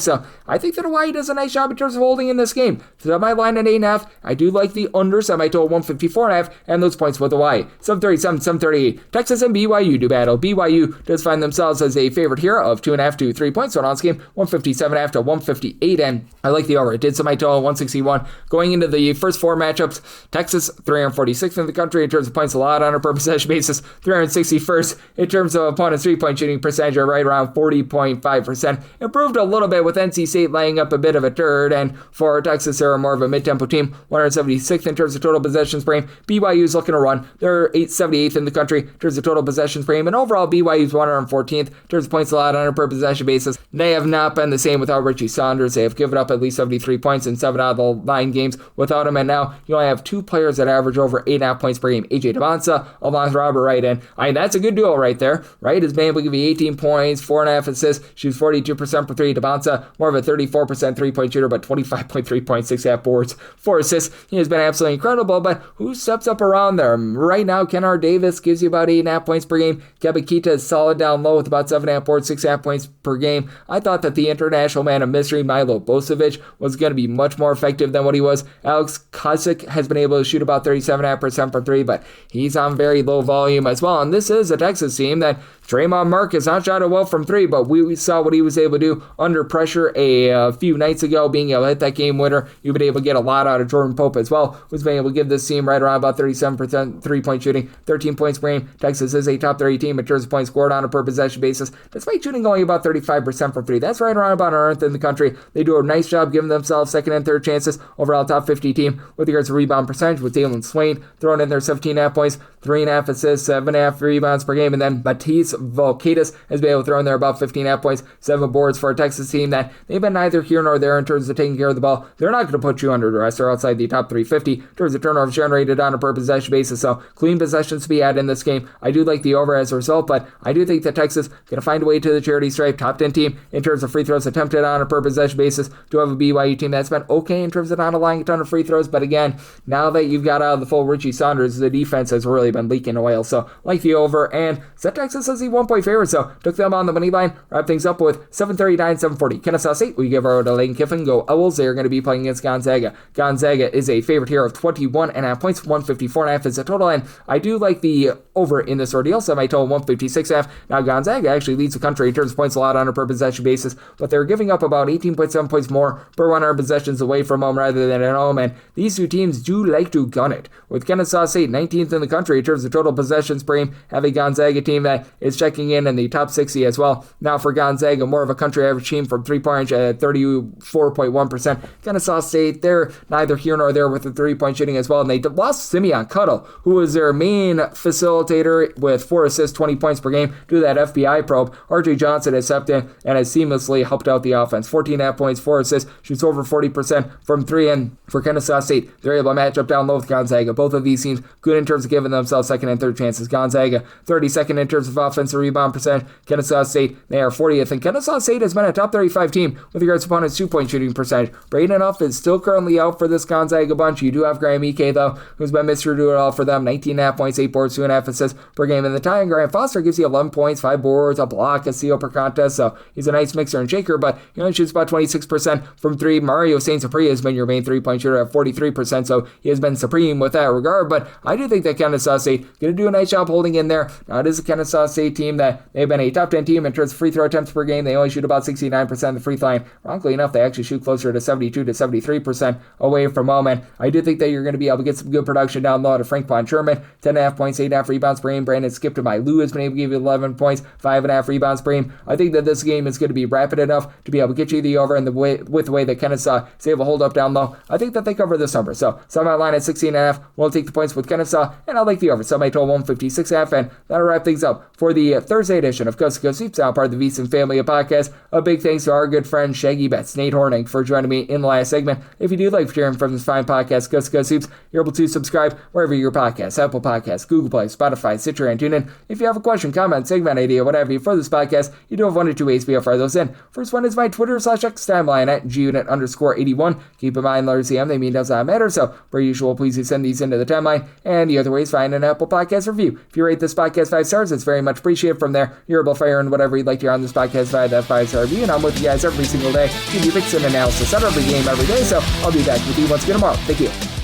so I think that Hawaii does a nice job in terms of holding in this game. So my line at 8.5, I do like the under, so I total 154.5, and those points with Hawaii. 737, 738. Texas and BYU do battle. BYU does find themselves as a favorite here of 2.5 to 3 points. So on this game, 157.5 to 158, and I like the over. It did my total 161. Going into the first 4 matchups, Texas 346th in the country in terms of points allowed on a per possession basis, 361st in terms of opponents' 3-point shooting percentage, are right around 40.5%. Improved a little bit with NC State laying up a bit of a turd, and for Texas, they're more of a mid-tempo team, 176th in terms of total possessions per game. BYU's looking to run. They're 78th in the country in terms of total possessions per game. And overall, BYU's 114th in terms of points allowed on a per possession basis. They have not been the same without Richie Saunders. They have given up at least 73 points in 7 out of the 9 games without him. And now you only have 2 players that average over 8.5 points per game. AJ Devonsa along with Robert Wright. And that's a good duo right there. Wright has been able to give you 18 points, 4.5 assists, shoots 42% for 3. Devonsa, more of a 34% three-point shooter, but 25.3 points, 6.5 boards, 4 assists. He has been absolutely incredible, but who steps up around there? Right now, Kennard Davis gives you about 8.5 points per game. Kebakita is solid down low with about 7.5 boards, 6.5 points per game. I thought that the international man of mystery, Milo Bosovic, was going to be much more effective than what he was. Alex Kosick has been able to shoot about 37.5% from 3, but he's on very low volume as well. And this is a Texas team that Draymond Mark has not shot it well from 3, but we saw what he was able to do under pressure a few nights ago, being able to hit that game winner. You've been able to get a lot out of Jordan Pope as well, who's been able to give this team right around about 37% three-point shooting, 13 points per game. Texas is a top 30 team in terms of points scored on a per possession basis, despite shooting only about 35% from 3. That's right around about 9th in the country. They do a nice job giving themselves second and third chances. Overall top 50 team with regards to rebound percentage, with Dalen Swain throwing in their 17.5 points, 3.5 assists, 7.5 rebounds per game, and then Batiste Volkaitis has been able to throw in there about 15.5 points, 7 boards for a Texas team that they've been neither here nor there in terms of taking care of the ball. They're not going to put you under duress. They're outside the top 350 in terms of turnovers generated on a per possession basis, so clean possessions to be had in this game. I do like the over as a result, but I do think that Texas going to find a way to the charity stripe. Top 10 team in terms of free throws attempted on a per possession basis. Do have a BYU team that's been okay in terms of not allowing a ton of free throws, but again, now that you've got out of the full Richie Saunders, the defense has really been leaking oil. So like the over, and set Texas as the 1-point favorite, so took them on the money line. Wrap things up with 739, 740. Kennesaw State, we give our to Lane Kiffin. Go Owls. They are going to be playing against Gonzaga. Gonzaga is a favorite here of 21.5 points, 154.5 is the total, and I do like the over in this ordeal, so my total 156.5. Now Gonzaga actually leads the country in terms of points allowed on a per possession basis, but they're giving up about 18.7 points more per 100 possessions away from home rather than at home, and these two teams do like to gun it. With Kennesaw State 19th in the country in terms of total possessions per game, have a Gonzaga team that is checking in the top 60 as well. Now for Gonzaga, more of a country average team from 3-point range at 34.1%. Kennesaw State, they're neither here nor there with the 3-point shooting as well, and they lost Simeon Cuttle, who was their main facilitator with 4 assists, 20 points per game due to that FBI probe. RJ Johnson has stepped in and has seamlessly helped out the offense. 14.5 points, 4 assists, shoots over 40% from 3, and for Kennesaw State, they're able to match up down low with Gonzaga. Both of these teams good in terms of giving themselves second and third chances. Gonzaga, 32nd in terms of offensive rebound percentage. Kennesaw State, they are 40th, and Kennesaw State has been a top 35 team with regards to opponents' 2-point shooting percentage. Braden Huff is still currently out for this Gonzaga bunch. You do have Graham Ike, though, who's been Mr. Do It All for them. 19.5 points, 8 boards, 2.5 assists per game. In the tie, and Graham Foster gives you 11 points, 5 boards, a block, a steal per contest, so he's a nice mixer and shaker, but he only shoots about 26% from 3. Mario St. Cyprien has been your main 3-point shooter at 43%, so he has been supreme with that regard, but I do think that Kennesaw State going to do a nice job holding in there. Now, it is a Kennesaw State team that they've been a top 10 team in terms of free throw attempts per game. They only shoot about 69% of the free throw line. Wrongly enough, they actually shoot closer to 72 to 73% away from home, and I do think that you're going to be able to get some good production down low to Frank Von Sherman, 10.5 points, 8.5 rebounds per game. Brandon Skipton-Lou has been able to give you 11 points, 5.5 rebounds per game. I think that this game is going to be rapid enough to be able to get you the over, and with the way that Kennesaw is able to hold up down low, I think that they cover this number. So my line at 16.5. We'll take the points with Kennesaw, and I'll like the over. So my total 156.5, and that'll wrap things up for the Thursday edition of Coast to Coast Hoops, now part of the VSiN family of podcasts. A big thanks to our good friend Shaggy Betts, Nate Hornung, for joining me in the last segment. If you do like hearing from this fine podcast, Coast to Coast Hoops, you're able to subscribe wherever your podcasts, Apple Podcasts, Google Play, Spotify, Stitcher, and TuneIn. If you have a question, comment, segment idea, whatever you for this podcast, you do have 1 or 2 ways to fire those in. First one is my Twitter/X timeline at gunit_81. Keep in mind, letters CM, they mean does not matter, so per usual, please do send these into the timeline. And the other way is find an Apple Podcast review. If you rate this podcast 5 stars, it's very much appreciated. From there, you're able to fire in whatever you'd like to hear on this podcast via that 5-star review, and I'm with you guys every single day, give you picks and analysis on every game every day, so I'll be back with you once again tomorrow. Thank you.